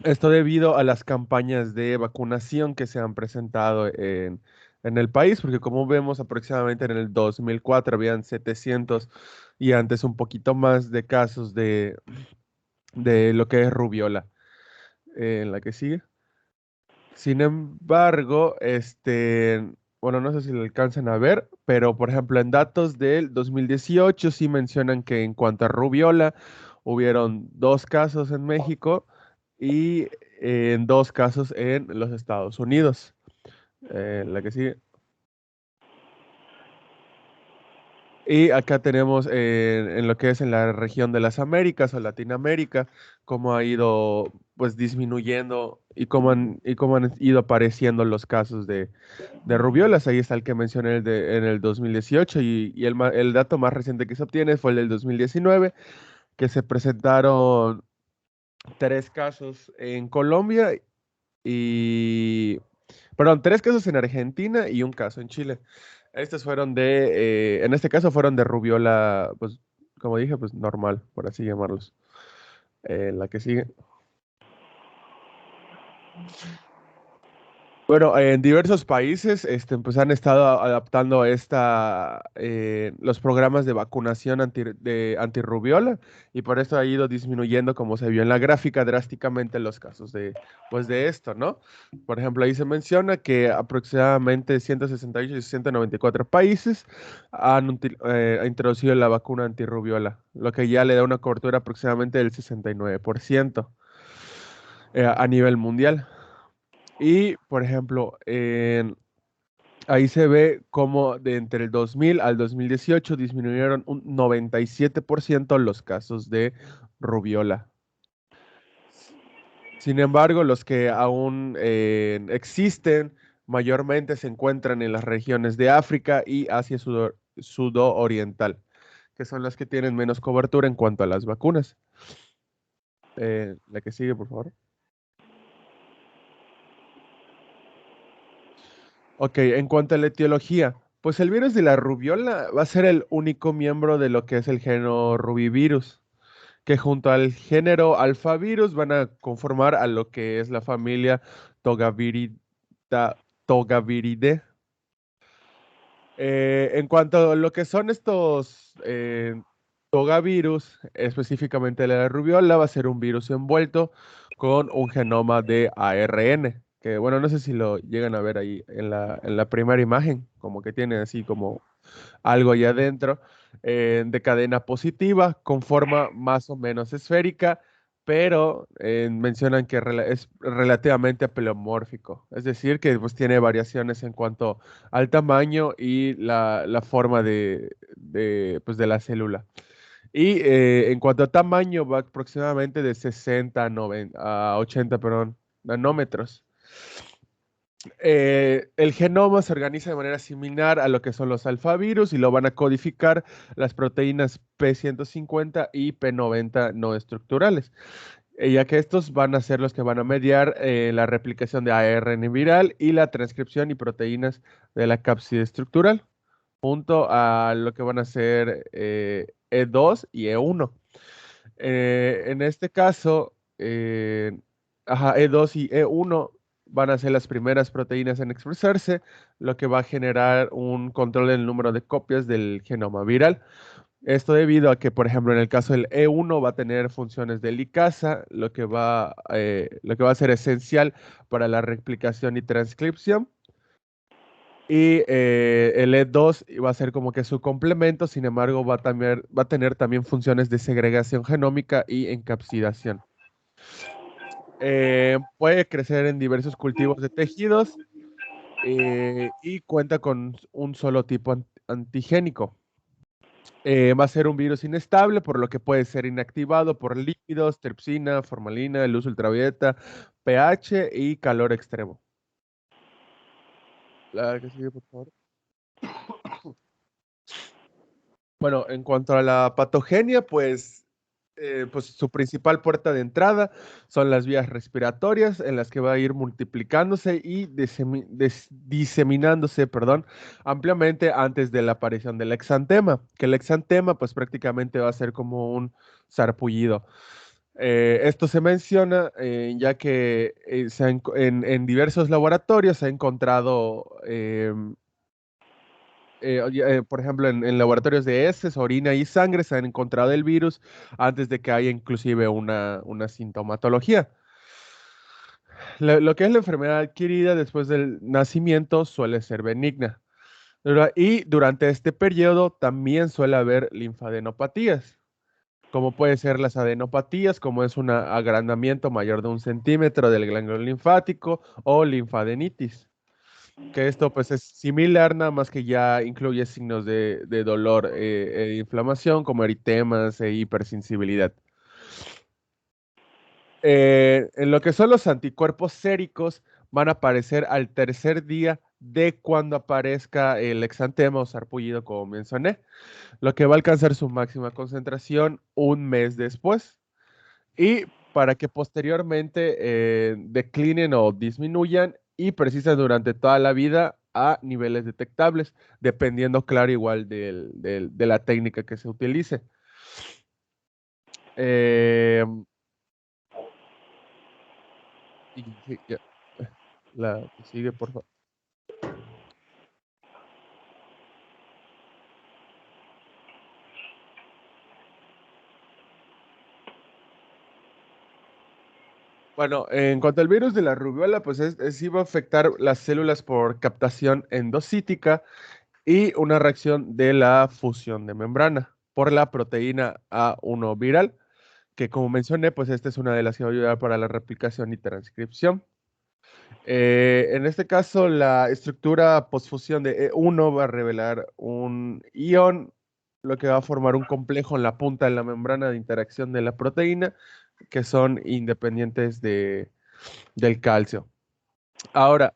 Esto debido a las campañas de vacunación que se han presentado en el país, porque como vemos aproximadamente en el 2004 habían 700 y antes un poquito más de casos de lo que es rubiola. En la que sigue. Sin embargo, bueno, no sé si lo alcanzan a ver, pero por ejemplo, en datos del 2018 sí mencionan que en cuanto a rubiola, hubieron 2 casos en México y en 2 casos en los Estados Unidos. La que sigue. Y acá tenemos en lo que es en la región de las Américas o Latinoamérica, cómo ha ido pues disminuyendo y cómo han ido apareciendo los casos de rubiolas. Ahí está el que mencioné en el 2018 y el dato más reciente que se obtiene fue el del 2019, que se presentaron 3 casos en Colombia y, perdón, 3 casos en Argentina y un caso en Chile. Estos fueron en este caso fueron de rubiola, pues, como dije, pues normal, por así llamarlos. La que sigue. Bueno, en diversos países pues han estado adaptando los programas de vacunación antirrubiola y por eso ha ido disminuyendo, como se vio en la gráfica, drásticamente los casos pues de esto, ¿no? Por ejemplo, ahí se menciona que aproximadamente 168 y 194 países han introducido la vacuna antirrubiola, lo que ya le da una cobertura aproximadamente del 69% a nivel mundial. Y, por ejemplo, ahí se ve cómo de entre el 2000 al 2018 disminuyeron un 97% los casos de rubiola. Sin embargo, los que aún existen mayormente se encuentran en las regiones de África y Asia sudoriental, que son las que tienen menos cobertura en cuanto a las vacunas. La que sigue, por favor. Ok, en cuanto a la etiología, pues el virus de la rubiola va a ser el único miembro de lo que es el género rubivirus, que junto al género alfavirus van a conformar a lo que es la familia Togaviridae. En cuanto a lo que son estos togavirus, específicamente la rubiola, va a ser un virus envuelto con un genoma de ARN, que bueno, no sé si lo llegan a ver ahí en la primera imagen, como que tiene así como algo allá adentro, de cadena positiva, con forma más o menos esférica, pero mencionan que es relativamente apelomórfico, es decir, que pues tiene variaciones en cuanto al tamaño y la forma pues, de la célula. Y en cuanto a tamaño, va aproximadamente de 60 a 80, perdón, nanómetros. El genoma se organiza de manera similar a lo que son los alfavirus y lo van a codificar las proteínas P150 y P90 no estructurales, ya que estos van a ser los que van a mediar la replicación de ARN viral y la transcripción y proteínas de la cápside estructural, junto a lo que van a ser E2 y E1. En este caso, E2 y E1 van a ser las primeras proteínas en expresarse, lo que va a generar un control del número de copias del genoma viral. Esto debido a que, por ejemplo, en el caso del E1 va a tener funciones de licasa, lo que va a ser esencial para la replicación y transcripción. Y el E2 va a ser como que su complemento, sin embargo, va a tener también funciones de segregación genómica y encapsidación. Puede crecer en diversos cultivos de tejidos y cuenta con un solo tipo antigénico. Va a ser un virus inestable, por lo que puede ser inactivado por lípidos, tripsina, formalina, luz ultravioleta, pH y calor extremo. La que sigue, por favor. Bueno, en cuanto a la patogenia, pues su principal puerta de entrada son las vías respiratorias en las que va a ir multiplicándose y diseminándose, perdón, ampliamente antes de la aparición del exantema, que el exantema pues prácticamente va a ser como un sarpullido. Esto se menciona ya que en diversos laboratorios se ha encontrado por ejemplo, en laboratorios de heces, orina y sangre se han encontrado el virus antes de que haya inclusive una sintomatología. Lo que es la enfermedad adquirida después del nacimiento suele ser benigna. Y durante este periodo también suele haber linfadenopatías, como puede ser las adenopatías, como es un agrandamiento mayor de 1 centímetro del ganglio linfático o linfadenitis, que esto pues es similar, nada más que ya incluye signos de dolor e inflamación, como eritemas e hipersensibilidad. En lo que son los anticuerpos séricos, van a aparecer al tercer día de cuando aparezca el exantema o sarpullido, como mencioné, lo que va a alcanzar su máxima concentración un mes después. Y para que posteriormente declinen o disminuyan y persistan durante toda la vida a niveles detectables, dependiendo, claro, igual de la técnica que se utilice. Eh, sí, ya. La que sigue, por favor. Bueno, en cuanto al virus de la rubiola, pues sí va a afectar las células por captación endocítica y una reacción de la fusión de membrana por la proteína A1 viral, que como mencioné, pues esta es una de las que va a ayudar para la replicación y transcripción. En este caso, la estructura posfusión de E1 va a revelar un ion, lo que va a formar un complejo en la punta de la membrana de interacción de la proteína, que son independientes del calcio. Ahora,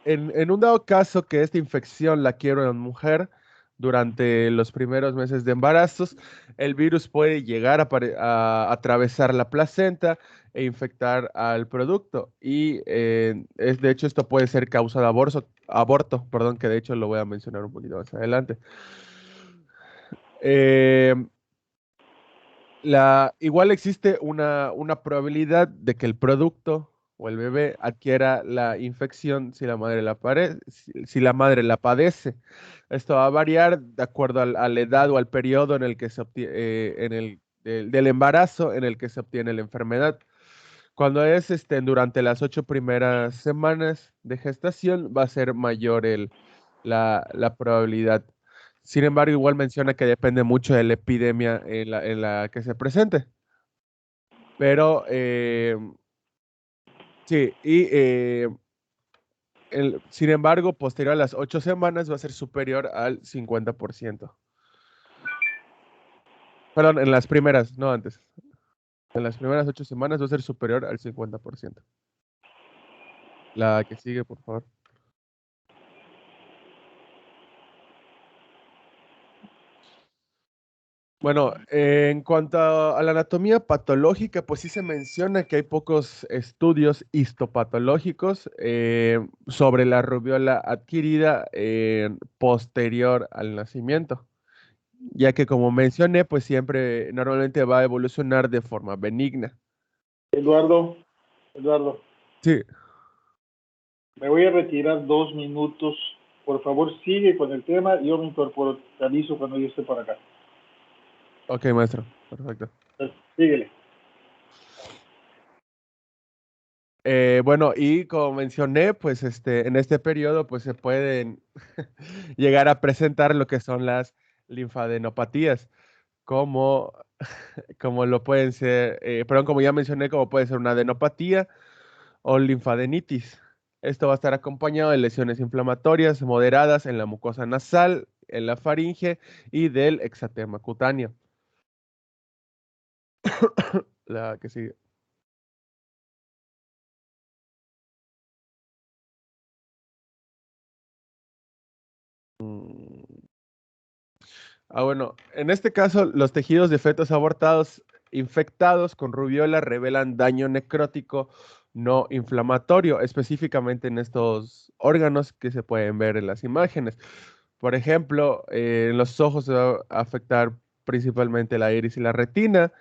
en un dado caso que esta infección la quiera una mujer durante los primeros meses de embarazos, el virus puede llegar a atravesar la placenta e infectar al producto. Y de hecho esto puede ser causa de aborto, perdón, que de hecho lo voy a mencionar un poquito más adelante. Eh, igual existe una probabilidad de que el producto o el bebé adquiera la infección si la madre si la madre la padece. Esto va a variar de acuerdo a la edad o al periodo en el que se obtiene, del embarazo en el que se obtiene la enfermedad. Cuando es durante las 8 primeras semanas de gestación, va a ser mayor la probabilidad. Sin embargo, igual menciona que depende mucho de la epidemia en la que se presente. Pero sí, y sin embargo, posterior a las 8 semanas va a ser superior al 50%. Perdón, en las primeras, no antes. En las primeras 8 semanas va a ser superior al 50%. La que sigue, por favor. Bueno, en cuanto a la anatomía patológica, pues sí se menciona que hay pocos estudios histopatológicos sobre la rubiola adquirida posterior al nacimiento, ya que como mencioné, pues siempre normalmente va a evolucionar de forma benigna. Eduardo, Sí, me voy a retirar 2 minutos. Por favor, sigue con el tema. Yo me incorporo. Te aviso cuando yo esté por acá. ok, maestro, perfecto. Síguele. Bueno, y como mencioné, pues en este periodo pues se pueden llegar a presentar lo que son las linfadenopatías, como, como lo pueden ser, perdón, como ya mencioné, como puede ser una adenopatía o linfadenitis. Esto va a estar acompañado de lesiones inflamatorias moderadas en la mucosa nasal, en la faringe y del exantema cutáneo. La que sigue. Bueno, en este caso, los tejidos de fetos abortados infectados con rubiola revelan daño necrótico no inflamatorio, específicamente en estos órganos que se pueden ver en las imágenes. Por ejemplo, en los ojos se va a afectar principalmente la iris y la retina,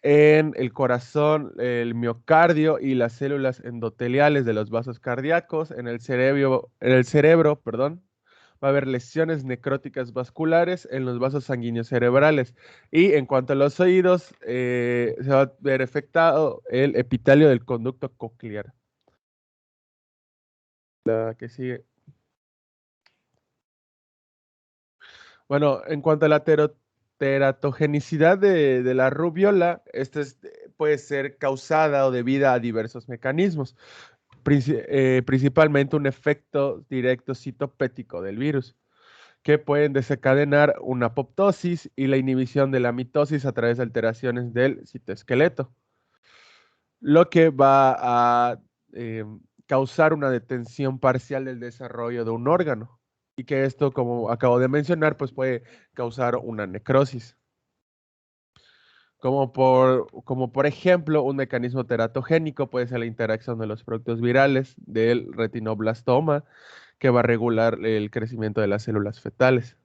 en el corazón, el miocardio y las células endoteliales de los vasos cardíacos, en el cerebro, perdón, va a haber lesiones necróticas vasculares en los vasos sanguíneos cerebrales. Y en cuanto a los oídos, se va a ver afectado el epitelio del conducto coclear. La que sigue. Bueno, en cuanto a la teratogenicidad de la rubiola, puede ser causada o debida a diversos mecanismos, principalmente un efecto directo citopético del virus, que pueden desencadenar una apoptosis y la inhibición de la mitosis a través de alteraciones del citoesqueleto, lo que va a causar una detención parcial del desarrollo de un órgano. Y que esto, como acabo de mencionar, pues puede causar una necrosis. Como por ejemplo, un mecanismo teratogénico puede ser la interacción de los productos virales del retinoblastoma, que va a regular el crecimiento de las células fetales.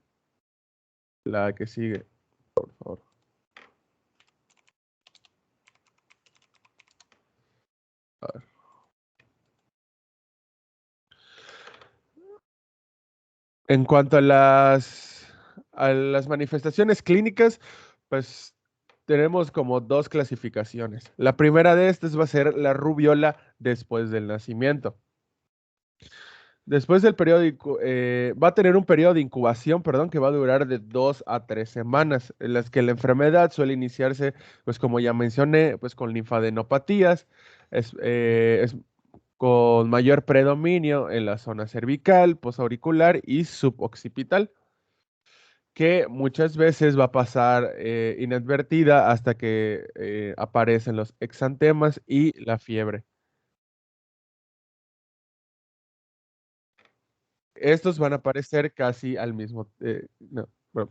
La que sigue, por favor. A ver. En cuanto a las manifestaciones clínicas, pues tenemos como dos clasificaciones. La primera de estas va a ser la rubiola después del nacimiento. Después del periodo, va a tener un periodo de incubación, perdón, que va a durar de 2 a 3 semanas, en las que la enfermedad suele iniciarse, pues como ya mencioné, pues con linfadenopatías, es con mayor predominio en la zona cervical, posauricular y suboccipital, que muchas veces va a pasar inadvertida hasta que aparecen los exantemas y la fiebre. Estos van a aparecer casi al mismo no, bueno,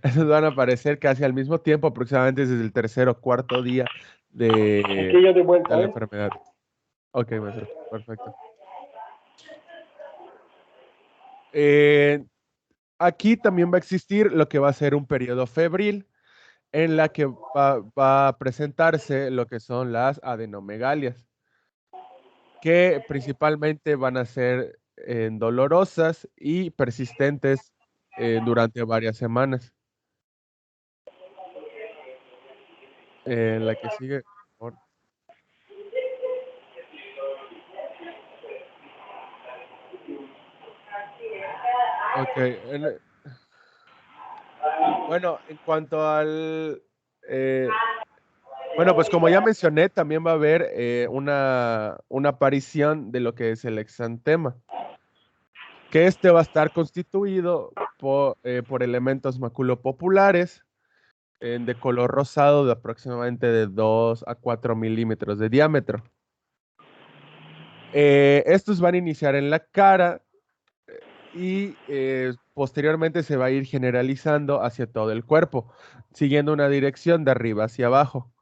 estos van a aparecer casi al mismo tiempo, aproximadamente desde el tercer o cuarto día Aquí ya de de vuelta, la ¿eh? enfermedad. Ok, maestro, perfecto. Aquí también va a existir lo que va a ser un periodo febril, en la que va a presentarse lo que son las adenomegalias, que principalmente van a ser dolorosas y persistentes durante varias semanas. La que sigue, por favor. Ok, bueno, en cuanto al... bueno, pues como ya mencioné, también va a haber una aparición de lo que es el exantema, que este va a estar constituido por elementos maculopopulares de color rosado de aproximadamente de 2 a 4 milímetros de diámetro. Estos van a iniciar en la cara y posteriormente se va a ir generalizando hacia todo el cuerpo, siguiendo una dirección de arriba hacia abajo.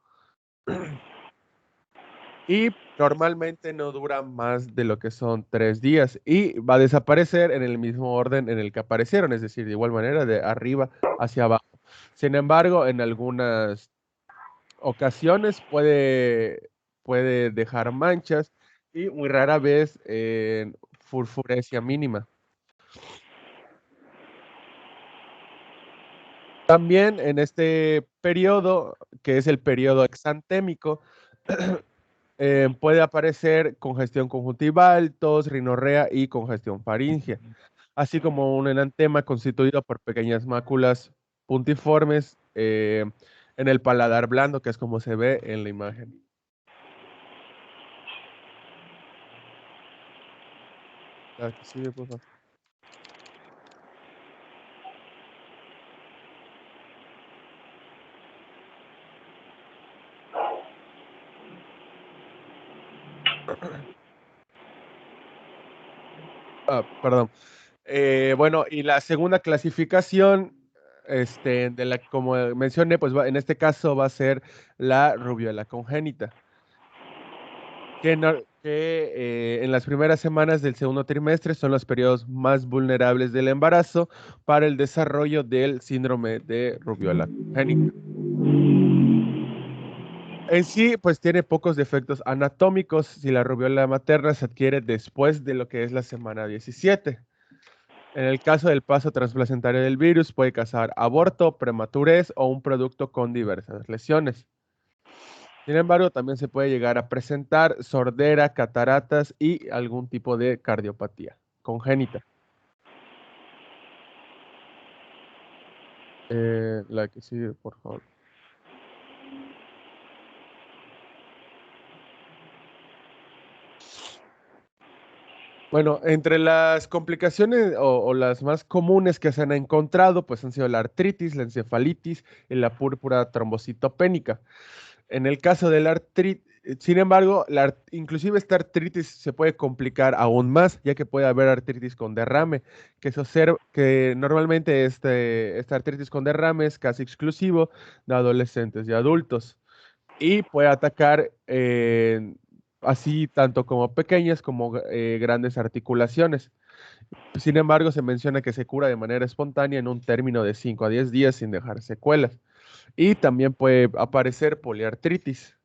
Y normalmente no dura más de lo que son 3 días y va a desaparecer en el mismo orden en el que aparecieron, es decir, de igual manera de arriba hacia abajo. Sin embargo, en algunas ocasiones puede dejar manchas y muy rara vez furfurecia mínima. También en este periodo, que es el periodo exantémico, puede aparecer congestión conjuntival, tos, rinorrea y congestión faríngea, así como un enantema constituido por pequeñas máculas puntiformes en el paladar blando, que es como se ve en la imagen. La que sigue, por favor. Perdón. Bueno, y la segunda clasificación, de la, como mencioné, pues en este caso va a ser la rubiola congénita, que en las primeras semanas del segundo trimestre son los periodos más vulnerables del embarazo para el desarrollo del síndrome de rubiola congénita. En sí, pues tiene pocos defectos anatómicos si la rubiola materna se adquiere después de lo que es la semana 17. En el caso del paso transplacentario del virus, puede causar aborto, prematurez o un producto con diversas lesiones. Sin embargo, también se puede llegar a presentar sordera, cataratas y algún tipo de cardiopatía congénita. La que sigue, por favor. Bueno, entre las complicaciones o las más comunes que se han encontrado, pues han sido la artritis, la encefalitis y la púrpura trombocitopénica. En el caso de la artritis, sin embargo, inclusive esta artritis se puede complicar aún más, ya que puede haber artritis con derrame, que normalmente esta artritis con derrame es casi exclusivo de adolescentes y adultos y puede atacar así tanto como pequeñas como grandes articulaciones. Sin embargo, se menciona que se cura de manera espontánea en un término de 5 a 10 días sin dejar secuelas. Y también puede aparecer poliartritis.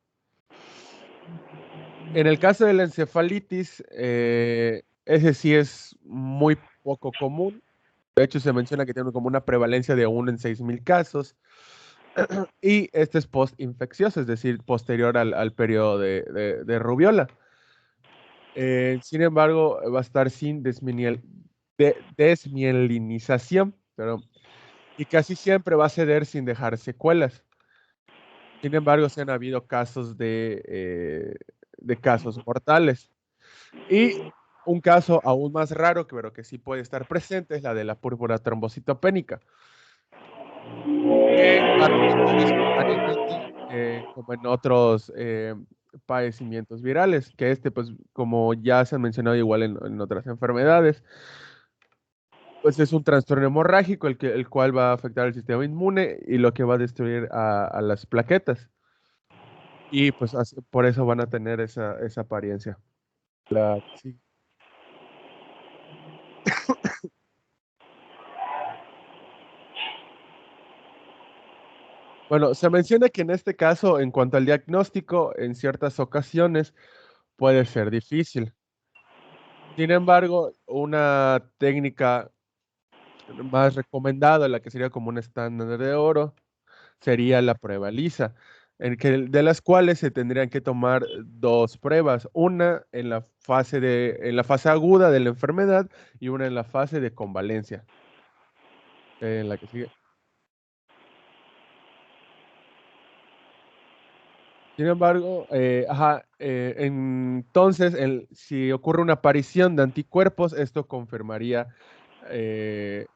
En el caso de la encefalitis, ese sí es muy poco común. De hecho, se menciona que tiene como una prevalencia de 1 en 6,000 casos. Y este es post-infeccioso, es decir, posterior al periodo de rubiola. Sin embargo, va a estar sin desmielinización, y casi siempre va a ceder sin dejar secuelas. Sin embargo, se han habido casos de casos mortales. Y un caso aún más raro, pero que sí puede estar presente, es la de la púrpura trombocitopénica, que ha remitido espontáneamente, como en otros padecimientos virales, que pues, como ya se han mencionado igual en otras enfermedades, pues es un trastorno hemorrágico el cual va a afectar el sistema inmune y lo que va a destruir a las plaquetas. Y pues por eso van a tener esa apariencia. Sí. Bueno, se menciona que en este caso, en cuanto al diagnóstico, en ciertas ocasiones puede ser difícil. Sin embargo, una técnica más recomendada, la que sería como un estándar de oro, sería la prueba lisa, de las cuales se tendrían que tomar dos pruebas, una en la fase aguda de la enfermedad y una en la fase de convalencia, en la que sigue. Sin embargo, entonces, si ocurre una aparición de anticuerpos, esto confirmaría eh,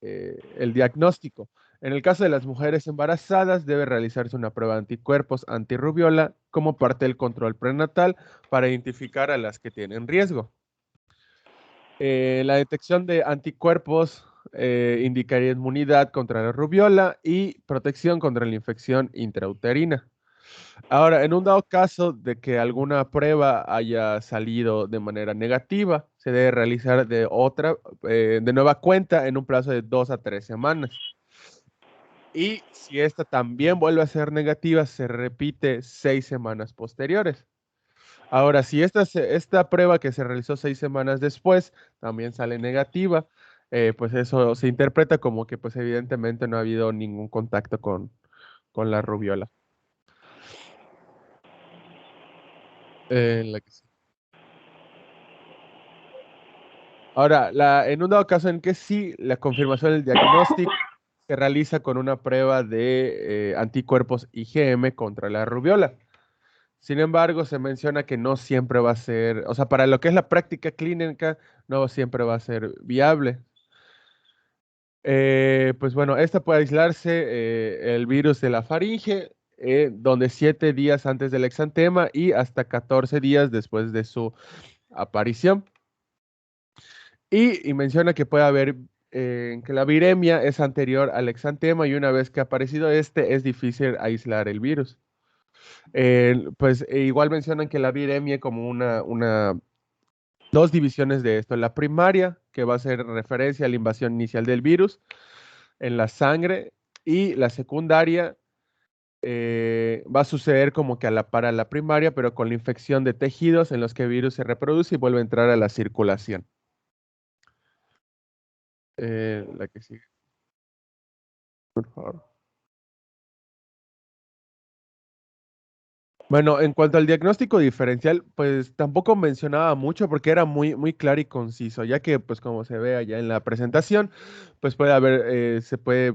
el diagnóstico. En el caso de las mujeres embarazadas, debe realizarse una prueba de anticuerpos antirrubiola como parte del control prenatal para identificar a las que tienen riesgo. La detección de anticuerpos indicaría inmunidad contra la rubiola y protección contra la infección intrauterina. Ahora, en un dado caso de que alguna prueba haya salido de manera negativa, se debe realizar de nueva cuenta en un plazo de 2 a 3 semanas. Y si esta también vuelve a ser negativa, se repite 6 semanas posteriores. Ahora, si esta prueba que se realizó 6 semanas después también sale negativa, pues eso se interpreta como que pues evidentemente no ha habido ningún contacto con la rubiola. La que sí. Ahora, en un dado caso en que sí, la confirmación del diagnóstico se realiza con una prueba de anticuerpos IgM contra la rubiola. Sin embargo, se menciona que no siempre va a ser, o sea, para lo que es la práctica clínica, no siempre va a ser viable. Pues bueno, esta puede aislarse el virus de la faringe, donde 7 días antes del exantema y hasta 14 días después de su aparición. Y menciona que puede haber, que la viremia es anterior al exantema y una vez que ha aparecido es difícil aislar el virus. Pues igual mencionan que la viremia como dos divisiones de esto. La primaria, que va a ser referencia a la invasión inicial del virus en la sangre, y la secundaria va a suceder como que a la par a la primaria, pero con la infección de tejidos en los que el virus se reproduce y vuelve a entrar a la circulación. La que sigue, por favor. Bueno, en cuanto al diagnóstico diferencial, pues tampoco mencionaba mucho porque era muy claro y conciso, ya que, pues como se ve allá en la presentación, pues puede haber, se puede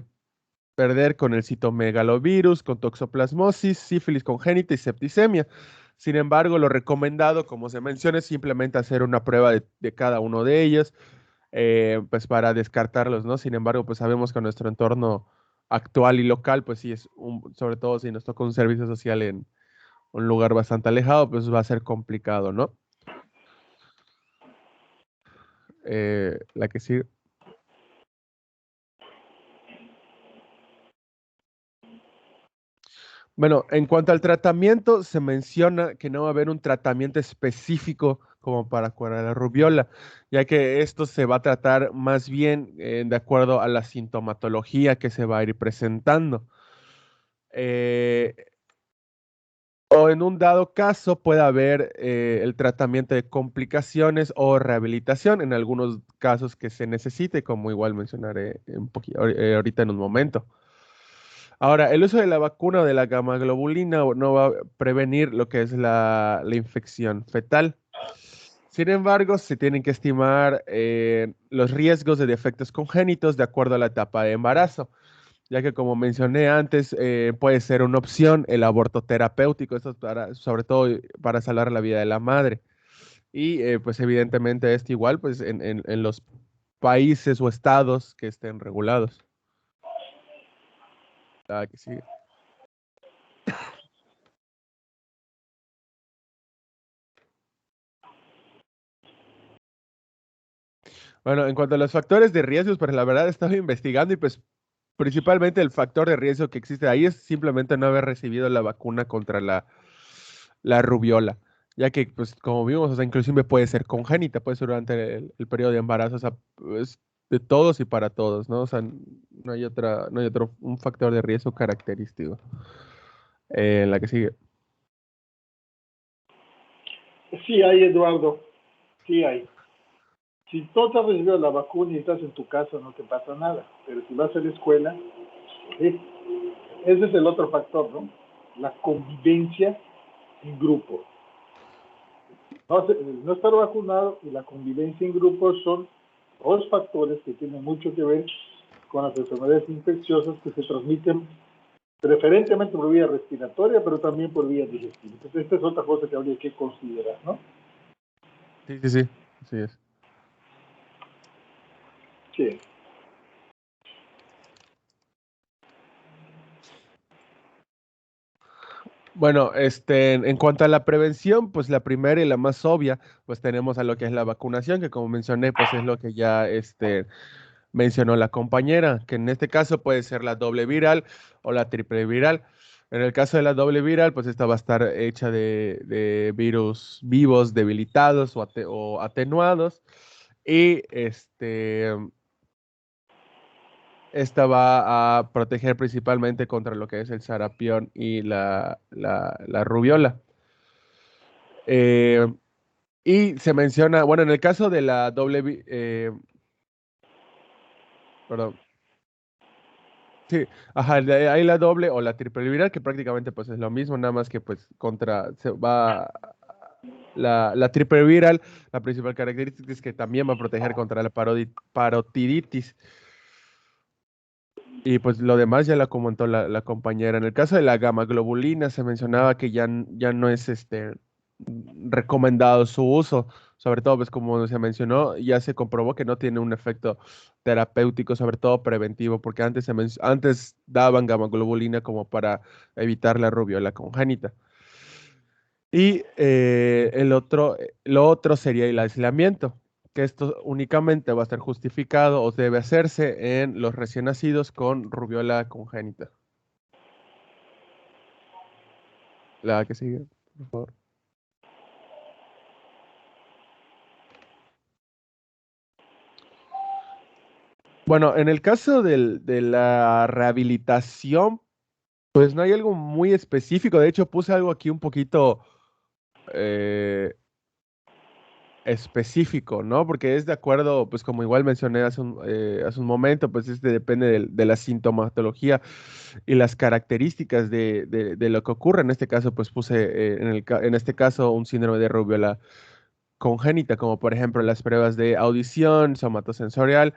perder con el citomegalovirus, con toxoplasmosis, sífilis congénita y septicemia. Sin embargo, lo recomendado, como se menciona, es simplemente hacer una prueba de cada uno de ellos, pues para descartarlos, ¿no? Sin embargo, pues sabemos que nuestro entorno actual y local, pues sí es sobre todo si nos toca un servicio social en un lugar bastante alejado, pues va a ser complicado, ¿no? La que sigue. Bueno, en cuanto al tratamiento, se menciona que no va a haber un tratamiento específico como para curar la rubiola, ya que esto se va a tratar más bien de acuerdo a la sintomatología que se va a ir presentando. Eh, o en un dado caso puede haber el tratamiento de complicaciones o rehabilitación en algunos casos que se necesite, como igual mencionaré ahorita en un momento. Ahora, el uso de la vacuna o de la gamma globulina no va a prevenir lo que es la infección fetal. Sin embargo, se tienen que estimar los riesgos de defectos congénitos de acuerdo a la etapa de embarazo, ya que como mencioné antes, puede ser una opción el aborto terapéutico, esto es sobre todo para salvar la vida de la madre. Y pues evidentemente esto igual pues en los países o estados que estén regulados. Ah, que sí. Bueno, en cuanto a los factores de riesgos, pues la verdad he estado investigando y pues principalmente el factor de riesgo que existe ahí es simplemente no haber recibido la vacuna contra la rubiola, ya que pues como vimos, o sea, inclusive puede ser congénita, puede ser durante el periodo de embarazo, o sea, es de todos y para todos, ¿no? O sea, no hay otro, un factor de riesgo característico. La que sigue. Sí hay, Eduardo, sí hay. Si tú has recibido la vacuna y estás en tu casa, no te pasa nada. Pero si vas a la escuela, ¿sí? Ese es el otro factor, ¿no? La convivencia en grupo. No estar vacunado y la convivencia en grupo son dos factores que tienen mucho que ver con las enfermedades infecciosas que se transmiten preferentemente por vía respiratoria, pero también por vía digestiva. Entonces, esta es otra cosa que habría que considerar, ¿no? Sí, sí, sí, así es. Sí. Bueno, en cuanto a la prevención, pues la primera y la más obvia, pues tenemos a lo que es la vacunación, que como mencioné, pues es lo que ya mencionó la compañera, que en este caso puede ser la doble viral o la triple viral. En el caso de la doble viral, pues esta va a estar hecha de virus vivos debilitados o atenuados. Y esta va a proteger principalmente contra lo que es el sarampión y la rubiola. Eh, y se menciona, bueno, en el caso de la perdón, sí, ajá, hay la doble o la triple viral, que prácticamente pues es lo mismo, nada más que pues se va la triple viral, la principal característica es que también va a proteger contra la parotiditis. Y pues lo demás ya la comentó la compañera. En el caso de la gamma globulina se mencionaba que ya no es recomendado su uso, sobre todo pues como se mencionó, ya se comprobó que no tiene un efecto terapéutico, sobre todo preventivo, porque antes daban gamma globulina como para evitar la rubiola congénita. Y lo otro sería el aislamiento, que esto únicamente va a estar justificado o debe hacerse en los recién nacidos con rubiola congénita. La que sigue, por favor. Bueno, en el caso de la rehabilitación, pues no hay algo muy específico. De hecho, puse algo aquí un poquito, eh, específico, ¿no? Porque es de acuerdo, pues como igual mencioné hace un momento, pues depende de la sintomatología y las características de lo que ocurre. En este caso, pues puse en este caso un síndrome de rubiola congénita, como por ejemplo las pruebas de audición, somatosensorial,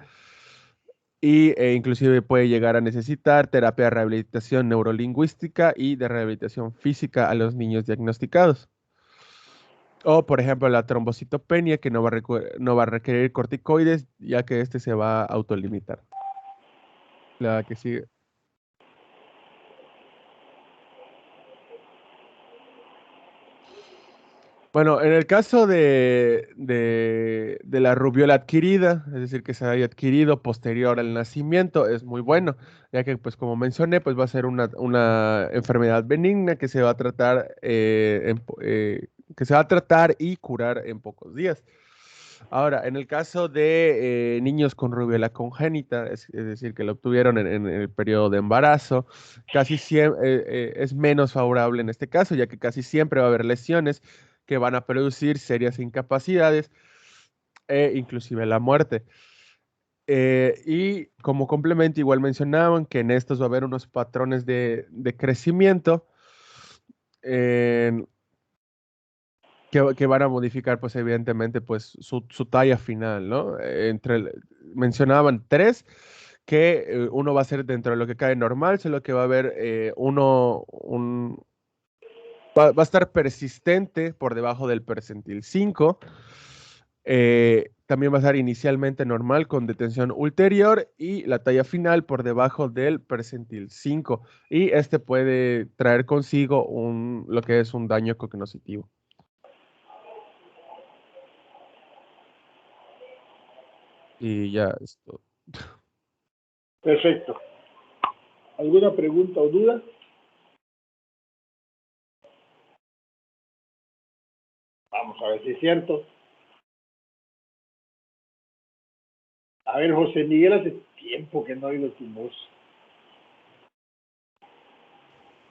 inclusive puede llegar a necesitar terapia de rehabilitación neurolingüística y de rehabilitación física a los niños diagnosticados. O, por ejemplo, la trombocitopenia, que no va a requerir corticoides, ya que este se va a autolimitar. La que sigue. Bueno, en el caso de la rubiola adquirida, es decir, que se haya adquirido posterior al nacimiento, es muy bueno, ya que, pues como mencioné, pues va a ser una enfermedad benigna que se va a tratar, que se va a tratar y curar en pocos días. Ahora, en el caso de niños con rubiola congénita, es decir, que lo obtuvieron en el periodo de embarazo, casi siempre es menos favorable en este caso, ya que casi siempre va a haber lesiones que van a producir serias incapacidades e inclusive la muerte. Y como complemento, igual mencionaban que en estos va a haber unos patrones de crecimiento en- que van a modificar, pues evidentemente, pues su talla final, ¿no? Mencionaban tres, que uno va a ser dentro de lo que cae normal, solo que va a haber va a estar persistente por debajo del percentil 5. También va a estar inicialmente normal con detención ulterior y la talla final por debajo del percentil 5. Y este puede traer consigo lo que es un daño cognoscitivo. Y ya esto. Perfecto. ¿Alguna pregunta o duda? Vamos a ver si es cierto. A ver, José Miguel, hace tiempo que no oigo tu voz.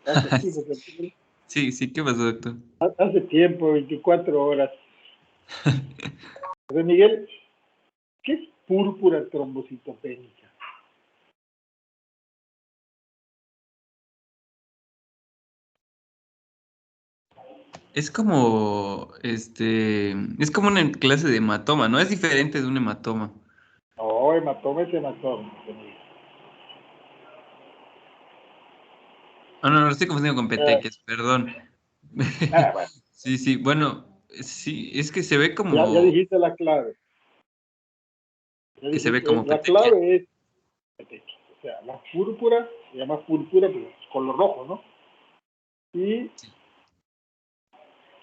Hace tiempo, Sí, sí, ¿qué pasó, doctor? hace tiempo, 24 horas. José Miguel, ¿qué es púrpura trombocitopénica? Es como una clase de hematoma, ¿no? Es diferente de un hematoma. No, hematoma es hematoma. José Miguel. Ah, no, lo estoy confundiendo con petequias, perdón. Bueno, Sí, sí, bueno, sí, es que se ve ya como dijiste la clave. que se ve como La petequia. clave es petequia. O sea, la púrpura se llama púrpura, pero es color rojo, ¿no? Y Sí.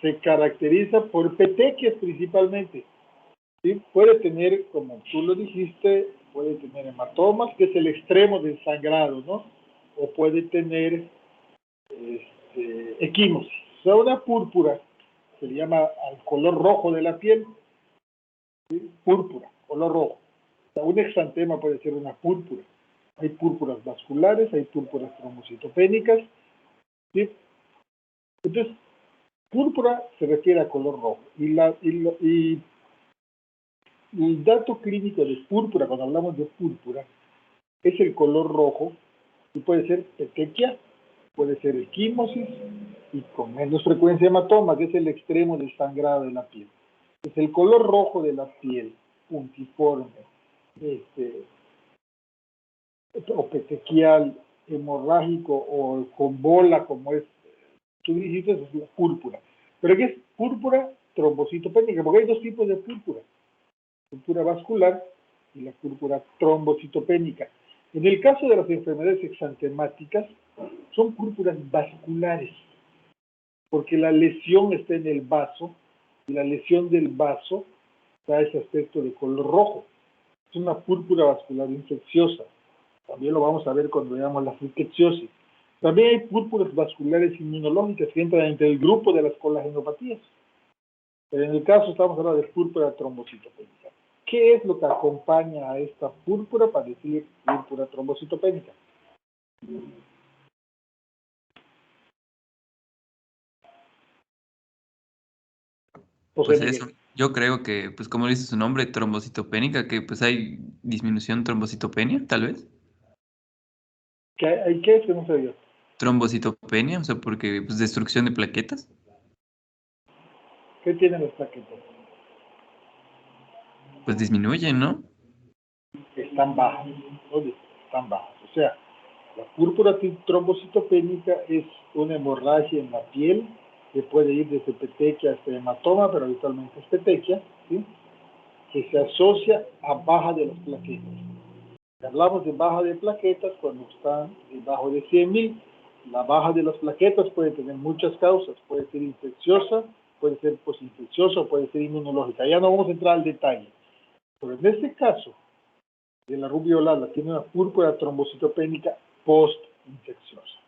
se caracteriza por petequias principalmente. ¿Sí? Puede tener, como tú lo dijiste, puede tener hematomas, que es el extremo del sangrado, ¿no? O puede tener equimosis. O sea, una púrpura se le llama al color rojo de la piel, ¿sí? Púrpura, color rojo. O sea, un exantema puede ser una púrpura. Hay púrpuras vasculares, hay púrpuras trombocitopénicas, ¿sí? Entonces, púrpura se refiere a color rojo. Y el dato clínico de púrpura, cuando hablamos de púrpura, es el color rojo, y puede ser petequia, puede ser equimosis, y con menos frecuencia hematoma, que es el extremo del sangrado de la piel. Es el color rojo de la piel, puntiforme, este, o petequial, hemorrágico, o con bola, como es, tú dijiste, es la púrpura. Pero ¿qué es púrpura trombocitopénica? Porque hay dos tipos de púrpura: púrpura vascular y la púrpura trombocitopénica. En el caso de las enfermedades exantemáticas, son púrpuras vasculares, porque la lesión está en el vaso, y la lesión del vaso da ese aspecto de color rojo. Es una púrpura vascular infecciosa. También lo vamos a ver cuando veamos la rickettsiosis. También hay púrpuras vasculares inmunológicas que entran entre el grupo de las colagenopatías. Pero en el caso estamos hablando de púrpura trombocitopénica. ¿Qué es lo que acompaña a esta púrpura para decir púrpura trombocitopénica? José Pues eso, Miguel. Yo creo que, pues como dice su nombre, trombocitopénica, que pues hay disminución trombocitopenia, tal vez. ¿Hay qué? Que no sé yo. Trombocitopenia, o sea, porque pues destrucción de plaquetas. ¿Qué tienen las plaquetas? Pues disminuyen, ¿no? Están bajas, ¿no? Están bajas. O sea, la púrpura trombocitopénica es una hemorragia en la piel que puede ir desde petequia hasta hematoma, pero habitualmente es petequia, ¿sí? Que se asocia a baja de las plaquetas. Hablamos de baja de plaquetas cuando están debajo de 100.000. La baja de las plaquetas puede tener muchas causas, puede ser infecciosa, puede ser posinfecciosa, puede ser inmunológica. Ya no vamos a entrar al detalle. Pero en este caso, de la rubeola tiene una púrpura trombocitopénica post-infecciosa.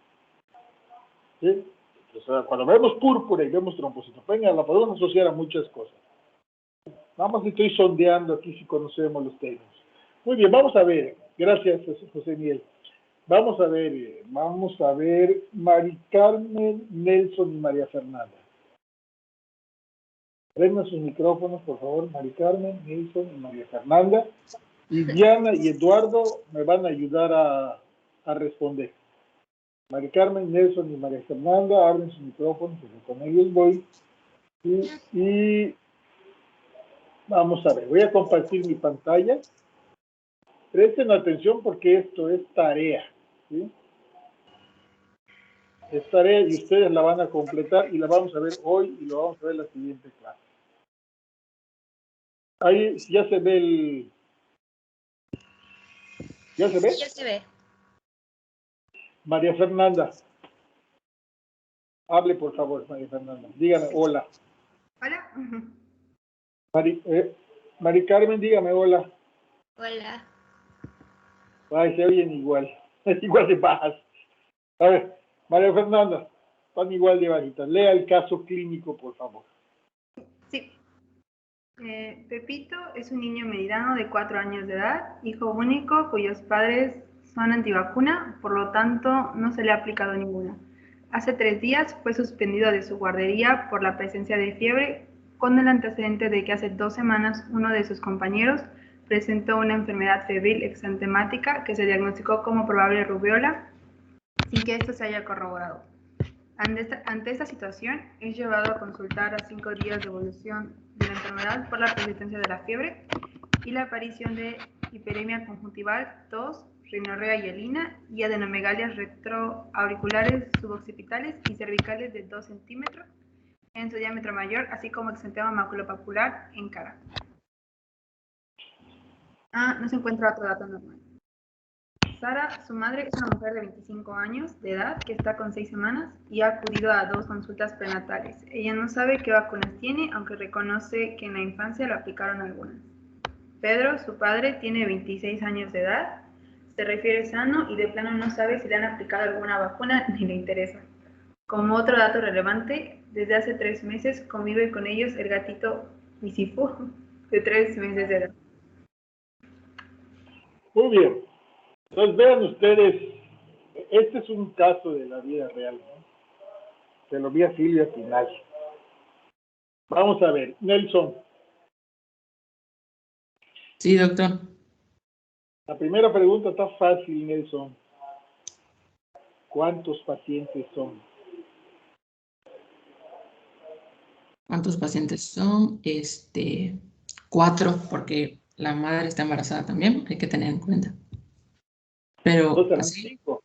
¿Sí? Entonces, cuando vemos púrpura y vemos trombocitopenia, la podemos asociar a muchas cosas. Nada más estoy sondeando aquí si conocemos los términos. Muy bien, vamos a ver. Gracias, José Miguel. Vamos a ver Mari Carmen, Nelson y María Fernanda. Prendan sus micrófonos, por favor, Mari Carmen, Nelson y María Fernanda. Y Diana y Eduardo me van a ayudar a responder. Mari Carmen, Nelson y María Fernanda, abren sus micrófonos, porque con ellos voy. Y vamos a ver, voy a compartir mi pantalla. Presten atención porque esto es tarea, ¿sí? Es tarea y ustedes la van a completar y la vamos a ver hoy y lo vamos a ver en la siguiente clase. Ahí ya se ve el... ¿Ya se ve? Sí, ya se ve. María Fernanda. Hable, por favor, María Fernanda. Dígame, hola. Hola. Mari Carmen, dígame, hola. Hola. Ay, se oyen igual. Igual de bajas. A ver, María Fernanda, van igual de bajitas. Lea el caso clínico, por favor. Sí. Pepito es un niño mediano de 4 años de edad, hijo único, cuyos padres son antivacuna, por lo tanto no se le ha aplicado ninguna. Hace 3 días fue suspendido de su guardería por la presencia de fiebre, con el antecedente de que hace 2 semanas uno de sus compañeros presentó una enfermedad febril exantemática que se diagnosticó como probable rubiola, sin que esto se haya corroborado. Ante esta situación, es llevado a consultar a 5 días de evolución de la enfermedad por la persistencia de la fiebre y la aparición de hiperemia conjuntival, tos, rinorrea y hielina y adenomegalias retroauriculares, suboccipitales y cervicales de 2 centímetros en su diámetro mayor, así como exantema maculopapular en cara. No se encuentra otro dato normal. Sara, su madre, es una mujer de 25 años de edad que está con 6 semanas y ha acudido a 2 consultas prenatales. Ella no sabe qué vacunas tiene, aunque reconoce que en la infancia le aplicaron algunas. Pedro, su padre, tiene 26 años de edad, se refiere sano y de plano no sabe si le han aplicado alguna vacuna ni le interesa. Como otro dato relevante, desde hace 3 meses convive con ellos el gatito Misifu, de 3 meses de edad. Muy bien. Entonces vean ustedes, este es un caso de la vida real, ¿no? Se lo vi a Silvia Pinal. Vamos a ver, Nelson. Sí, doctor. La primera pregunta está fácil, Nelson. ¿Cuántos pacientes son? ¿Cuántos pacientes son? 4, porque la madre está embarazada también, hay que tener en cuenta. Pero Entonces eran así, 5.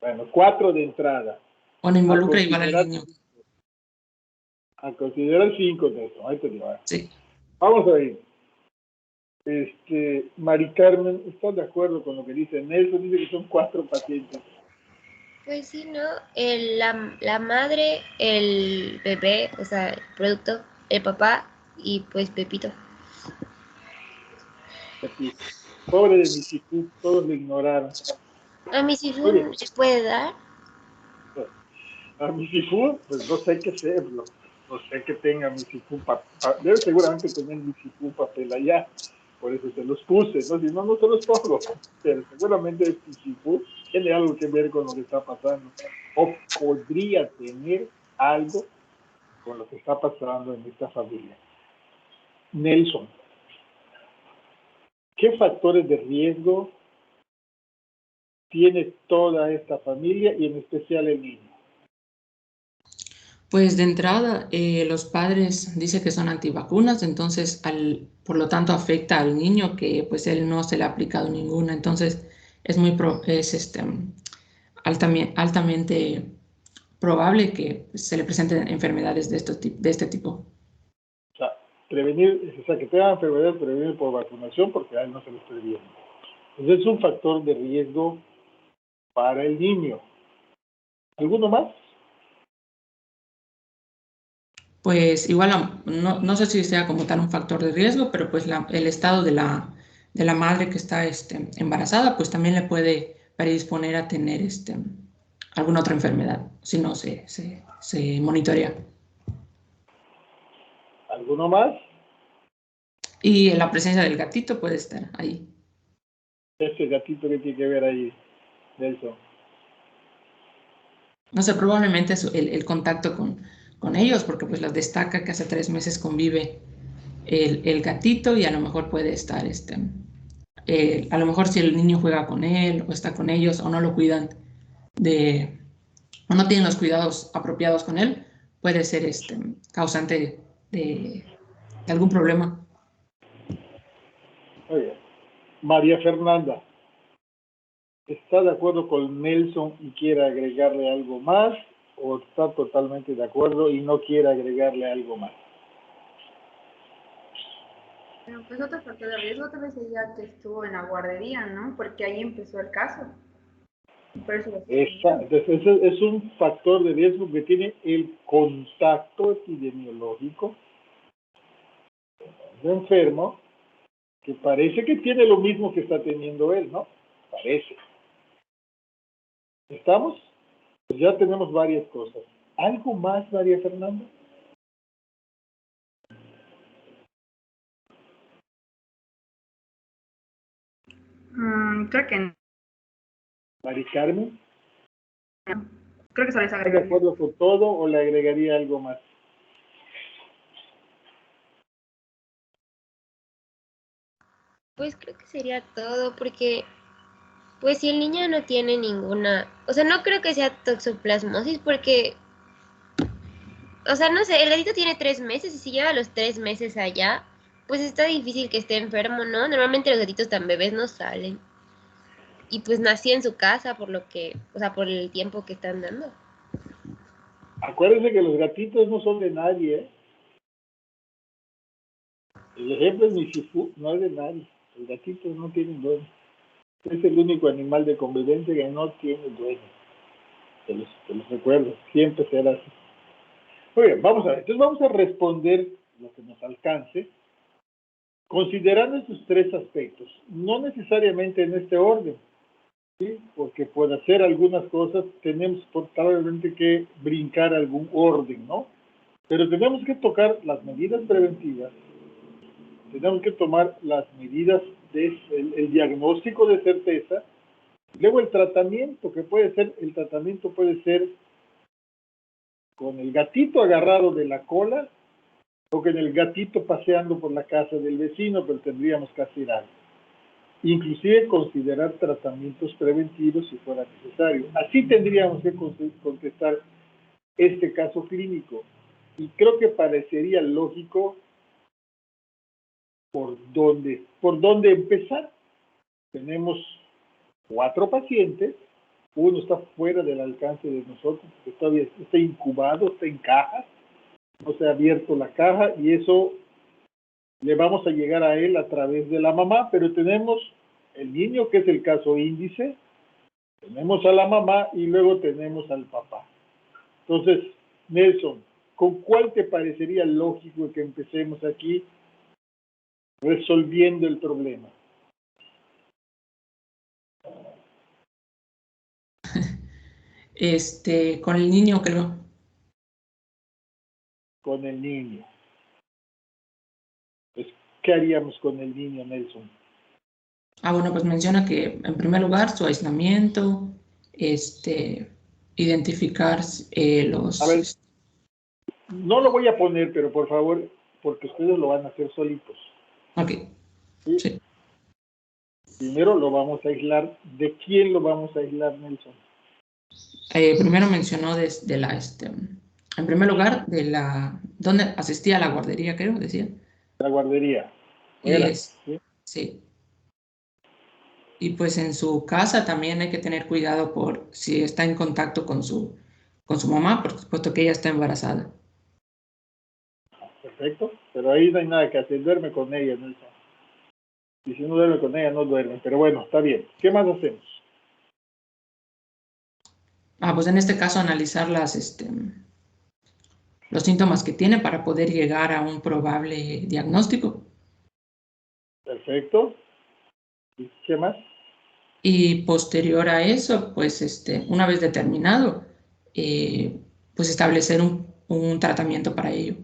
Bueno, 4 de entrada. bueno, involucra igual al niño. A considerar 5, Nelson. Ahí te digo. Sí. Vamos a ver. Mari Carmen, ¿estás de acuerdo con lo que dice Nelson? Dice que son 4 pacientes. Pues sí, ¿no? La madre, el bebé, o sea, el producto, el papá y pues Pepito. Aquí. Pobre de Misifu, todos lo ignoraron. ¿A Misifu se puede dar? A Misifu, pues no sé qué serlo. No sé que tenga Misifu debe seguramente tener Misifu papel allá. Por eso se los puse, ¿no? Si no, no se los pongo. Pero seguramente el Misifu tiene algo que ver con lo que está pasando. O podría tener algo con lo que está pasando en esta familia. Nelson, ¿qué factores de riesgo tiene toda esta familia y en especial el niño? Pues de entrada, los padres dicen que son antivacunas, entonces por lo tanto afecta al niño que pues él no se le ha aplicado ninguna, entonces es altamente probable que se le presenten enfermedades de este tipo. O sea, que tenga enfermedades, prevenir por vacunación porque a él no se le está viendo. Entonces es un factor de riesgo para el niño. ¿Alguno más? Pues igual, no sé si sea como tal un factor de riesgo, pero pues el estado de la madre que está embarazada, pues también le puede predisponer a tener alguna otra enfermedad, si no se monitorea. ¿Alguno más? Y la presencia del gatito puede estar ahí. Ese gatito que tiene que ver ahí, Nelson. No sé, probablemente es el contacto con ellos, porque pues las destaca que hace 3 meses convive el gatito y a lo mejor puede estar, a lo mejor si el niño juega con él o está con ellos o no lo cuidan o no tienen los cuidados apropiados con él, puede ser causante de algún problema. Muy bien. María Fernanda, ¿está de acuerdo con Nelson y quiere agregarle algo más o está totalmente de acuerdo y no quiere agregarle algo más? Pero pues otro factor de riesgo tal vez sería que estuvo en la guardería, ¿no? Porque ahí empezó el caso. Por eso Entonces, ese es un factor de riesgo que tiene el contacto epidemiológico de enfermo que parece que tiene lo mismo que está teniendo él, ¿no? Parece. ¿Estamos? Pues ya tenemos varias cosas. ¿Algo más, María Fernanda? Creo que no. Mari Carmen, Creo que solo les ¿está de agregaría. acuerdo con todo o le agregaría algo más? Pues creo que sería todo, porque pues si el niño no tiene ninguna, o sea, no creo que sea toxoplasmosis, porque, o sea, no sé, el gatito tiene 3 meses y si lleva los 3 meses allá, pues está difícil que esté enfermo, ¿no? Normalmente los gatitos tan bebés no salen. Y pues nació en su casa por lo que, o sea, por el tiempo que están dando. Acuérdense que los gatitos no son de nadie, ¿eh? El ejemplo es Misifu, no es de nadie. Los gatitos no tienen dueño. Es el único animal de convivencia que no tiene dueño. Te los recuerdo, siempre será así. Muy bien, vamos a ver. Entonces vamos a responder lo que nos alcance, considerando estos 3 aspectos. No necesariamente en este orden, ¿sí? Porque por hacer algunas cosas tenemos probablemente que brincar algún orden, ¿no? Pero tenemos que tocar las medidas preventivas, tenemos que tomar las medidas el diagnóstico de certeza, luego el tratamiento, el tratamiento puede ser con el gatito agarrado de la cola o con el gatito paseando por la casa del vecino, pero tendríamos que hacer algo. Inclusive considerar tratamientos preventivos si fuera necesario. Así tendríamos que contestar este caso clínico. Y creo que parecería lógico por dónde empezar. Tenemos 4 pacientes, uno está fuera del alcance de nosotros, porque todavía está incubado, está en cajas, no se ha abierto la caja y eso le vamos a llegar a él a través de la mamá, pero tenemos el niño que es el caso índice, tenemos a la mamá y luego tenemos al papá. Entonces, Nelson, ¿con cuál te parecería lógico que empecemos aquí resolviendo el problema? Con el niño, creo. Con el niño. Pues, ¿qué haríamos con el niño, Nelson? Bueno, pues menciona que en primer lugar su aislamiento, identificar los... A ver, No lo voy a poner, pero por favor, porque ustedes lo van a hacer solitos. Ok. ¿Sí? Sí. Primero lo vamos a aislar. ¿De quién lo vamos a aislar, Nelson? Primero mencionó desde en primer lugar, donde asistía a la guardería, creo, decía. La guardería. Y Era, ¿sí? sí. Y pues en su casa también hay que tener cuidado por si está en contacto con su mamá, por supuesto que ella está embarazada. Perfecto. Pero ahí no hay nada que hacer. Duerme con ella, Nelson. Y si no duerme con ella, no duerme. Pero bueno, está bien. ¿Qué más hacemos? Pues en este caso analizar los síntomas que tiene para poder llegar a un probable diagnóstico. Perfecto. ¿Y qué más? Y posterior a eso, pues una vez determinado, pues establecer un tratamiento para ello.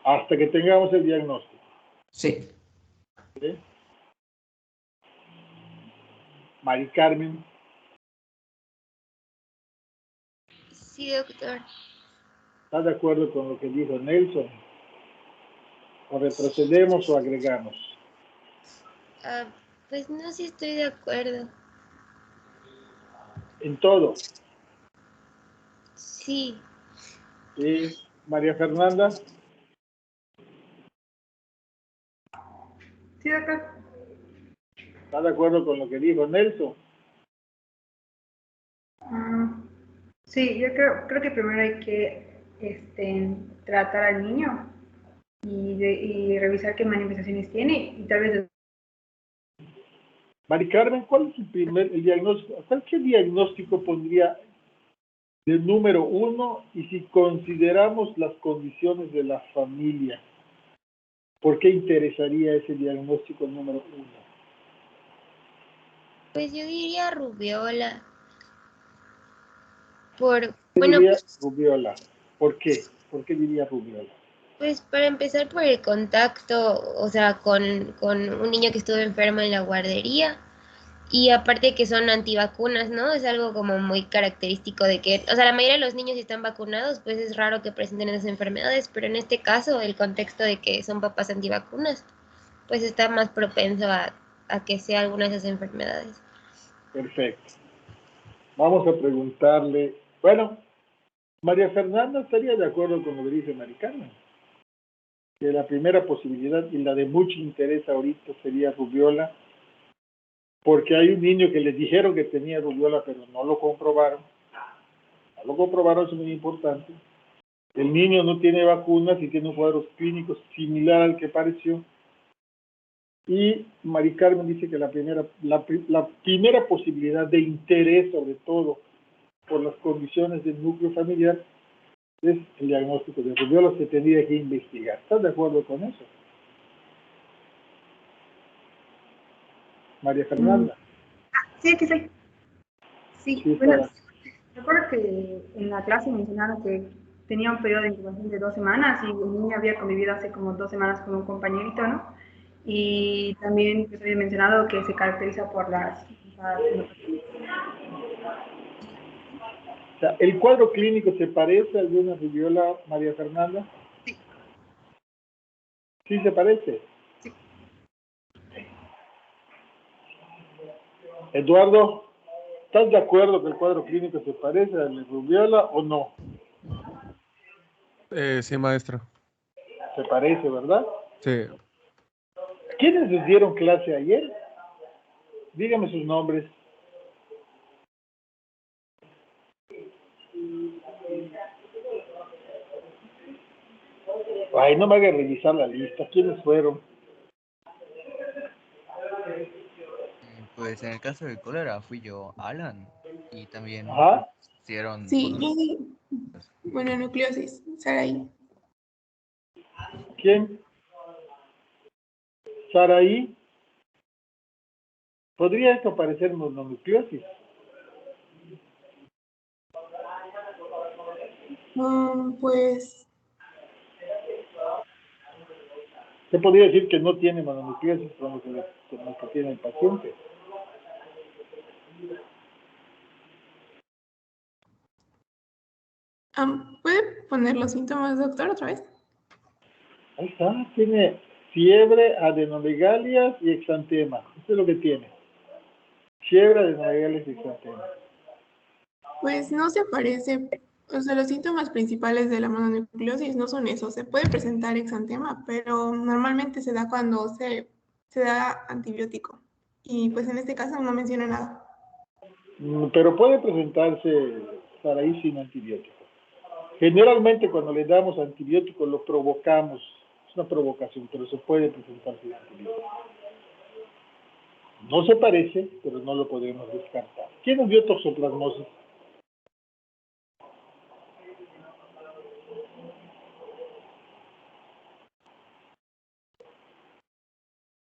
Hasta que tengamos el diagnóstico. Sí. ¿Sí? Mari Carmen. Sí, doctor. ¿Está de acuerdo con lo que dijo Nelson? ¿O retrocedemos o agregamos? Pues no, sí estoy de acuerdo. En todo. Sí. ¿Sí? María Fernanda. Sí, doctor. ¿Está de acuerdo con lo que dijo Nelson? Sí, yo creo que primero hay que tratar al niño y revisar qué manifestaciones tiene y tal vez... Mari Carmen, ¿cuál es el diagnóstico? ¿Qué diagnóstico pondría de número 1 y si consideramos las condiciones de la familia? ¿Por qué interesaría ese diagnóstico número 1? Pues yo diría rubiola. ¿Qué diría rubiola? ¿Por qué? ¿Por qué diría rubiola? Pues para empezar por el contacto, o sea, con un niño que estuvo enfermo en la guardería. Y aparte que son antivacunas, ¿no? Es algo como muy característico de que, o sea, la mayoría de los niños si están vacunados, pues es raro que presenten esas enfermedades, pero en este caso, el contexto de que son papás antivacunas, pues está más propenso a que sea alguna de esas enfermedades. Perfecto. Vamos a preguntarle, bueno, María Fernanda estaría de acuerdo con lo que dice Mari Carmen, que la primera posibilidad y la de mucho interés ahorita sería rubiola, porque hay un niño que les dijeron que tenía rubiola, pero no lo comprobaron. No lo comprobaron, es muy importante. El niño no tiene vacunas y tiene un cuadro clínico similar al que pareció. Y Mari Carmen dice que la primera posibilidad de interés, sobre todo por las condiciones del núcleo familiar, es el diagnóstico de rubiola. Se tendría que investigar. ¿Estás de acuerdo con eso, María Fernanda? Sí, aquí estoy. Sí, Sí, bueno, está. recuerdo que en la clase mencionaron que tenía un periodo de incubación de 2 semanas y el niño había convivido hace como 2 semanas con un compañerito, ¿no? Y también pues, había mencionado que se caracteriza por las... O sea, ¿el cuadro clínico se parece al de una rubiola, María Fernanda? Sí. ¿Sí se parece? Sí. Eduardo, ¿estás de acuerdo que el cuadro clínico se parece al de rubiola o no? Sí, maestro. Se parece, ¿verdad? Sí. ¿Quiénes les dieron clase ayer? Dígame sus nombres. Ay, no me hagan revisar la lista. ¿Quiénes fueron? Pues en el caso del cólera fui yo, Alan, y también Ajá. hicieron Sí, otros. yo di mononucleosis, Saraí. ¿Quién? Saraí. ¿Podría esto parecer mononucleosis? Pues Se podría decir que no tiene mononucleosis con lo que tiene el paciente. ¿Puede poner los síntomas, doctor, otra vez? Ahí está, tiene fiebre, adenomegalias y exantema. Eso es lo que tiene. Fiebre, adenomegalias y exantema. Pues no se parece. O sea, los síntomas principales de la mononucleosis no son esos. Se puede presentar exantema, pero normalmente se da cuando se da antibiótico. Y pues en este caso no menciona nada. Pero puede presentarse para ahí sin antibiótico. Generalmente cuando le damos antibiótico lo provocamos. Es una provocación, pero se puede presentar sin antibiótico. No se parece, pero no lo podemos descartar. ¿Quién nos dio toxoplasmosis?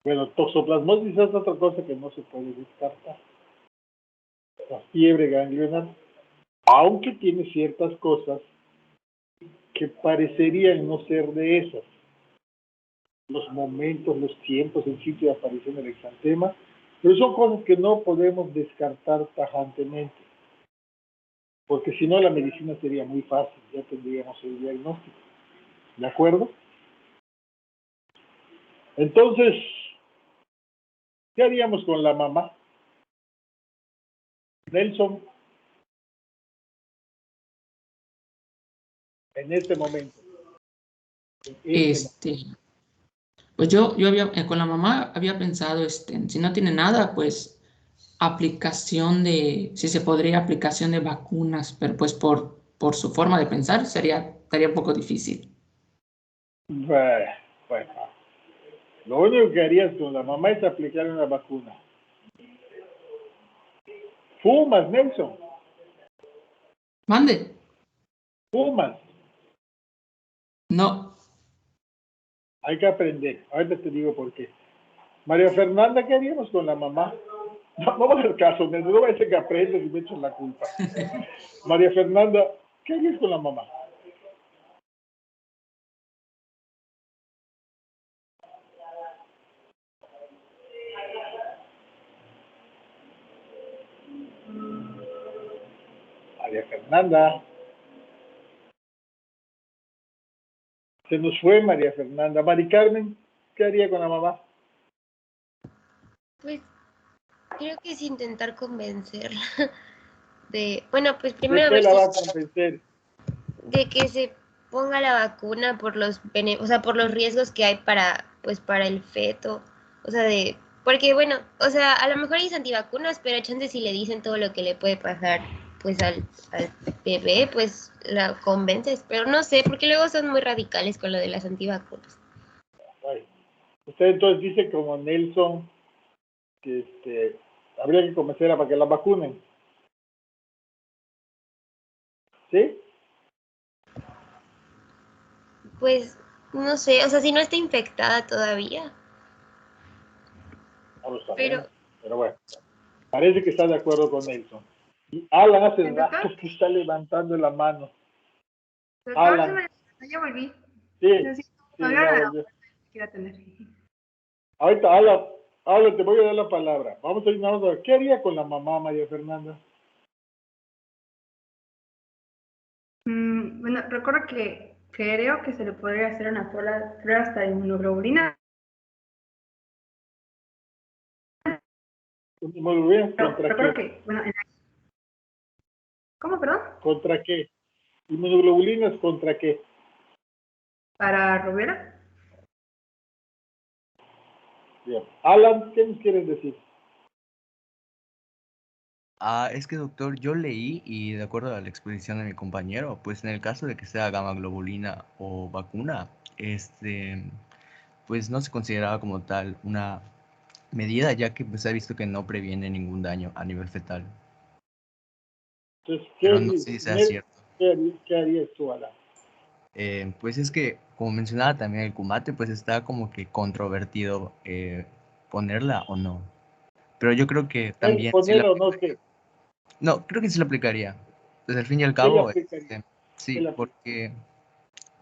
Bueno, toxoplasmosis es otra cosa que no se puede descartar. La fiebre ganglionar, aunque tiene ciertas cosas que parecerían no ser de esas. Los momentos, los tiempos, el sitio de aparición del exantema, pero son cosas que no podemos descartar tajantemente, porque si no la medicina sería muy fácil, ya tendríamos el diagnóstico. ¿De acuerdo? Entonces, ¿qué haríamos con la mamá? Nelson, en este momento. Pues yo había, con la mamá había pensado, si no tiene nada, pues si se podría aplicación de vacunas, pero pues por su forma de pensar estaría un poco difícil. Bueno, lo único que harías con la mamá es aplicar una vacuna. ¿Fumas, Nelson? Mande. ¿Fumas? No. Hay que aprender. Ahorita te digo por qué. María Fernanda, ¿qué haríamos con la mamá? No va a hacer caso, Nelson, no va a ser que aprendes y me echas la culpa. María Fernanda, ¿qué harías con la mamá? María Fernanda. Se nos fue María Fernanda. Mari Carmen, ¿qué haría con la mamá? Pues creo que es intentar convencerla bueno, pues primero ¿De qué la va a convencer? de que se ponga la vacuna por por los riesgos que hay para el feto, porque bueno, a lo mejor hay antivacunas, pero chance si le dicen todo lo que le puede pasar pues al bebé, pues la convences, pero no sé, porque luego son muy radicales con lo de las antivacunas. Ay. Usted entonces dice como Nelson que habría que convencerla para que la vacunen. ¿Sí? Pues no sé, si no está infectada todavía. No lo sabemos, pero bueno. Parece que está de acuerdo con Nelson. Y Alan hace rato que está levantando la mano. Alan. Ya volví. Sí, ya volvió. Quiero tener. Ahorita, Alan, te voy a dar la palabra. Vamos a ir a ver. ¿Qué haría con la mamá, María Fernanda? Bueno, recuerdo que creo que se le podría hacer una prueba hasta de inmunoglobulina. ¿Inmunoglobulina contra qué? ¿Cómo, perdón? ¿Contra qué? ¿Inmunoglobulinas contra qué? ¿Para rubiola? Bien. Alan, ¿qué nos quieres decir? Es que doctor, yo leí y de acuerdo a la exposición de mi compañero, pues en el caso de que sea gamma globulina o vacuna, pues no se consideraba como tal una medida, ya que pues se ha visto que no previene ningún daño a nivel fetal. Entonces, Pero no sé si sea cierto. ¿Qué harías tú, Alan? Pues es que, como mencionaba también el Kumate, pues está como que controvertido ponerla o no. Pero yo creo que también... ¿Ponerla o no qué? No, creo que sí lo aplicaría. Pues al fin y al ¿Qué le cabo, aplicaría? sí, porque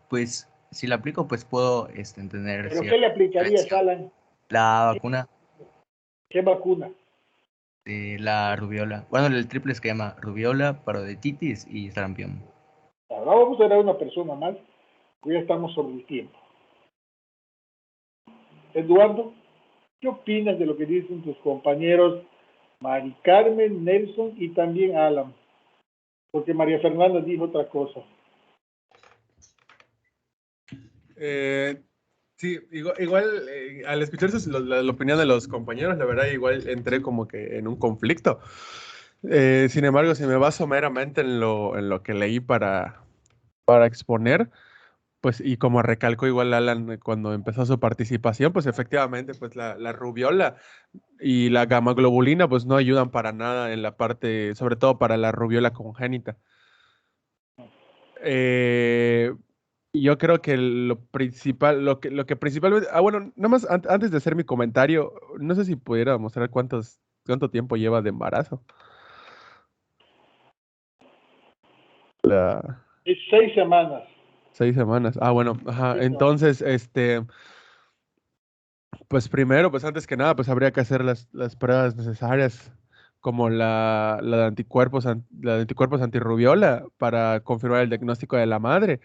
pues si la aplico, pues puedo tener ¿Pero qué le aplicarías, Alan? la vacuna ¿Qué vacuna? de la rubiola. Bueno, el triple esquema, rubiola, parotiditis y sarampión. Ahora vamos a ver a una persona más, que ya estamos sobre el tiempo. Eduardo, ¿qué opinas de lo que dicen tus compañeros Mari Carmen, Nelson y también Alan? Porque María Fernanda dijo otra cosa. Sí, igual al escuchar la opinión de los compañeros, la verdad, igual entré como que en un conflicto. Sin embargo, si me baso meramente en lo que leí para exponer, pues, y como recalcó igual Alan cuando empezó su participación, pues efectivamente, pues la rubiola y la gamma globulina, pues no ayudan para nada en la parte, sobre todo para la rubiola congénita. Yo creo que lo principal, lo que principalmente, bueno, nada más antes de hacer mi comentario, no sé si pudiera mostrar cuánto tiempo lleva de embarazo. Es 6 semanas. 6 semanas. Ah, bueno, ajá. Entonces, pues primero, pues antes que nada, pues habría que hacer las pruebas necesarias, como la de anticuerpos, la de anticuerpos antirrubiola, para confirmar el diagnóstico de la madre.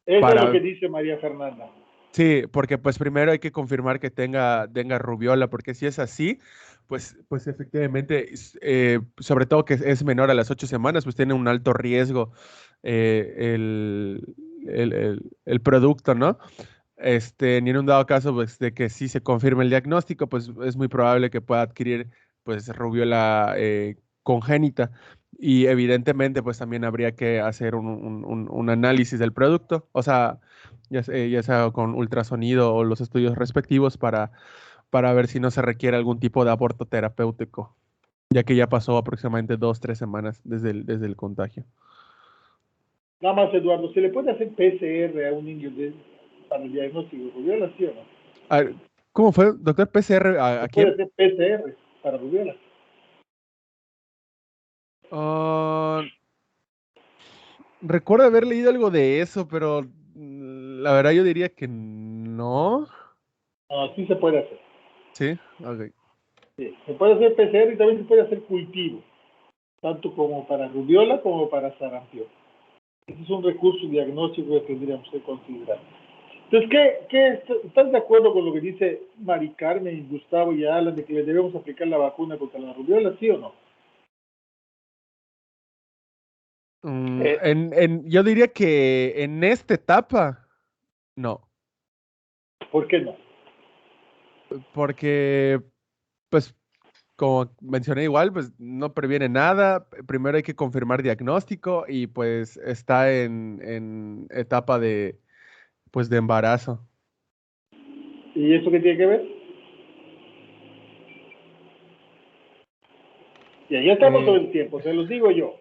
Eso es lo que dice María Fernanda. Sí, porque pues primero hay que confirmar que tenga rubiola, porque si es así, pues efectivamente, sobre todo que es menor a las 8 semanas, pues tiene un alto riesgo el producto, ¿no? Ni en un dado caso, pues, de que sí se confirme el diagnóstico, pues es muy probable que pueda adquirir, pues, rubiola congénita. Y evidentemente, pues también habría que hacer un análisis del producto, o sea, ya sea con ultrasonido o los estudios respectivos para ver si no se requiere algún tipo de aborto terapéutico, ya que ya pasó aproximadamente 2-3 semanas desde el contagio. Nada más, Eduardo, ¿se le puede hacer PCR a un niño para el diagnóstico de rubiola, sí o no? A ver, ¿cómo fue, doctor? ¿PCR a quién? ¿Se puede hacer PCR para rubiola? Recuerdo haber leído algo de eso, pero la verdad yo diría que no. Sí se puede hacer. Sí, ok. Sí, se puede hacer PCR y también se puede hacer cultivo, tanto como para rubiola como para sarampión. Ese es un recurso diagnóstico que tendríamos que considerar. Entonces, ¿estás de acuerdo con lo que dice Mari Carmen, Gustavo y Alan de que le debemos aplicar la vacuna contra la rubiola, sí o no? Yo diría que en esta etapa, no. ¿Por qué no? Porque, pues, como mencioné igual, pues no previene nada. Primero hay que confirmar diagnóstico y pues está en etapa pues, de embarazo. ¿Y eso qué tiene que ver? Ya estamos sobre el tiempo, se los digo yo.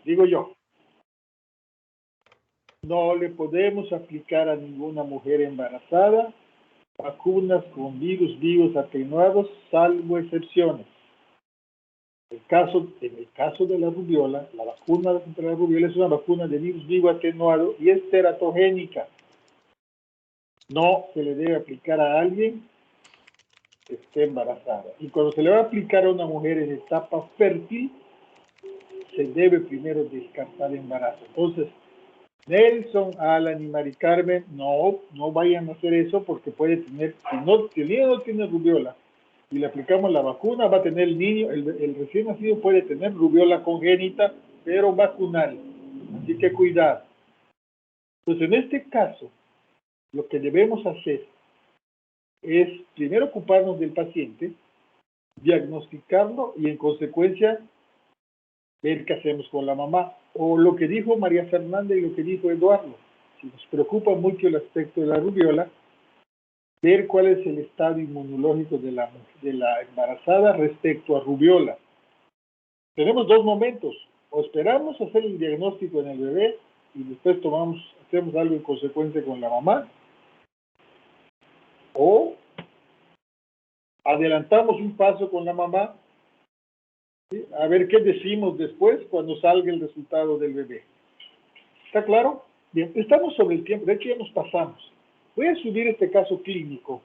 Digo yo. No le podemos aplicar a ninguna mujer embarazada vacunas con virus vivos atenuados, salvo excepciones. En el caso de la rubiola, la vacuna contra la rubiola es una vacuna de virus vivo atenuado y es teratogénica. No se le debe aplicar a alguien que esté embarazada. Y cuando se le va a aplicar a una mujer en etapa fértil, se debe primero descartar el embarazo. Entonces, Nelson, Alan y Mari Carmen, no vayan a hacer eso porque puede tener, si el niño no tiene rubiola y le aplicamos la vacuna, va a tener el niño, el recién nacido puede tener rubiola congénita, pero vacunal. Así que cuidado. Entonces, en este caso, lo que debemos hacer es primero ocuparnos del paciente, diagnosticarlo y en consecuencia ver qué hacemos con la mamá. O lo que dijo María Fernanda y lo que dijo Eduardo. Si nos preocupa mucho el aspecto de la rubiola, ver cuál es el estado inmunológico de la embarazada respecto a rubiola. Tenemos dos momentos. O esperamos hacer el diagnóstico en el bebé y después hacemos algo en consecuencia con la mamá. O adelantamos un paso con la mamá, ¿sí? A ver qué decimos después cuando salga el resultado del bebé. ¿Está claro? Bien, estamos sobre el tiempo, de hecho ya nos pasamos. Voy a subir este caso clínico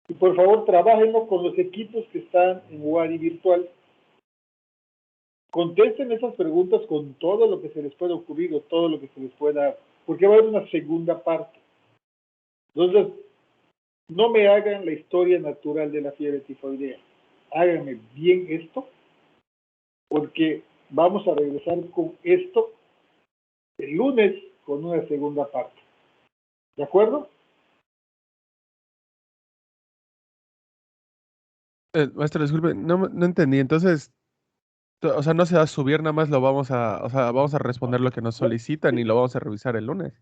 y por favor trabájenlo con los equipos que están en Wadi virtual. Contesten esas preguntas con todo lo que se les pueda ocurrir o todo lo que se les pueda, porque va a haber una segunda parte. Entonces, no me hagan la historia natural de la fiebre tifoidea. Háganme bien esto, porque vamos a regresar con esto el lunes con una segunda parte. ¿De acuerdo? Maestro, disculpe, no entendí. Entonces, o sea, no se va a subir, nada más lo o sea, vamos a responder lo que nos solicitan y lo vamos a revisar el lunes.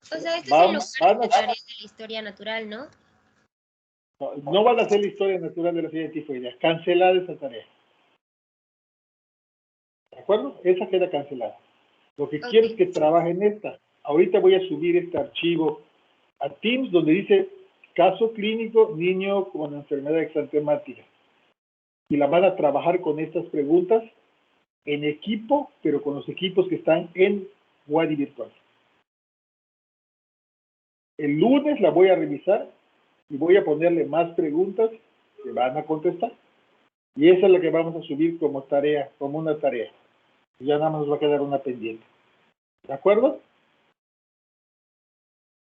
O sea, esto es en lugar Van de a, tareas de la historia natural, ¿no? no van a hacer la historia natural de la fiebre tifoidea. Cancelada esa tarea. ¿De acuerdo? Esa queda cancelada. Lo que quiero es que trabajen esta. Ahorita voy a subir este archivo a Teams donde dice caso clínico niño con enfermedad exantemática. Y la van a trabajar con estas preguntas en equipo, pero con los equipos que están en Wadi Virtual. El lunes la voy a revisar y voy a ponerle más preguntas que van a contestar. Y esa es la que vamos a subir como tarea, como una tarea. Y ya nada más nos va a quedar una pendiente. ¿De acuerdo?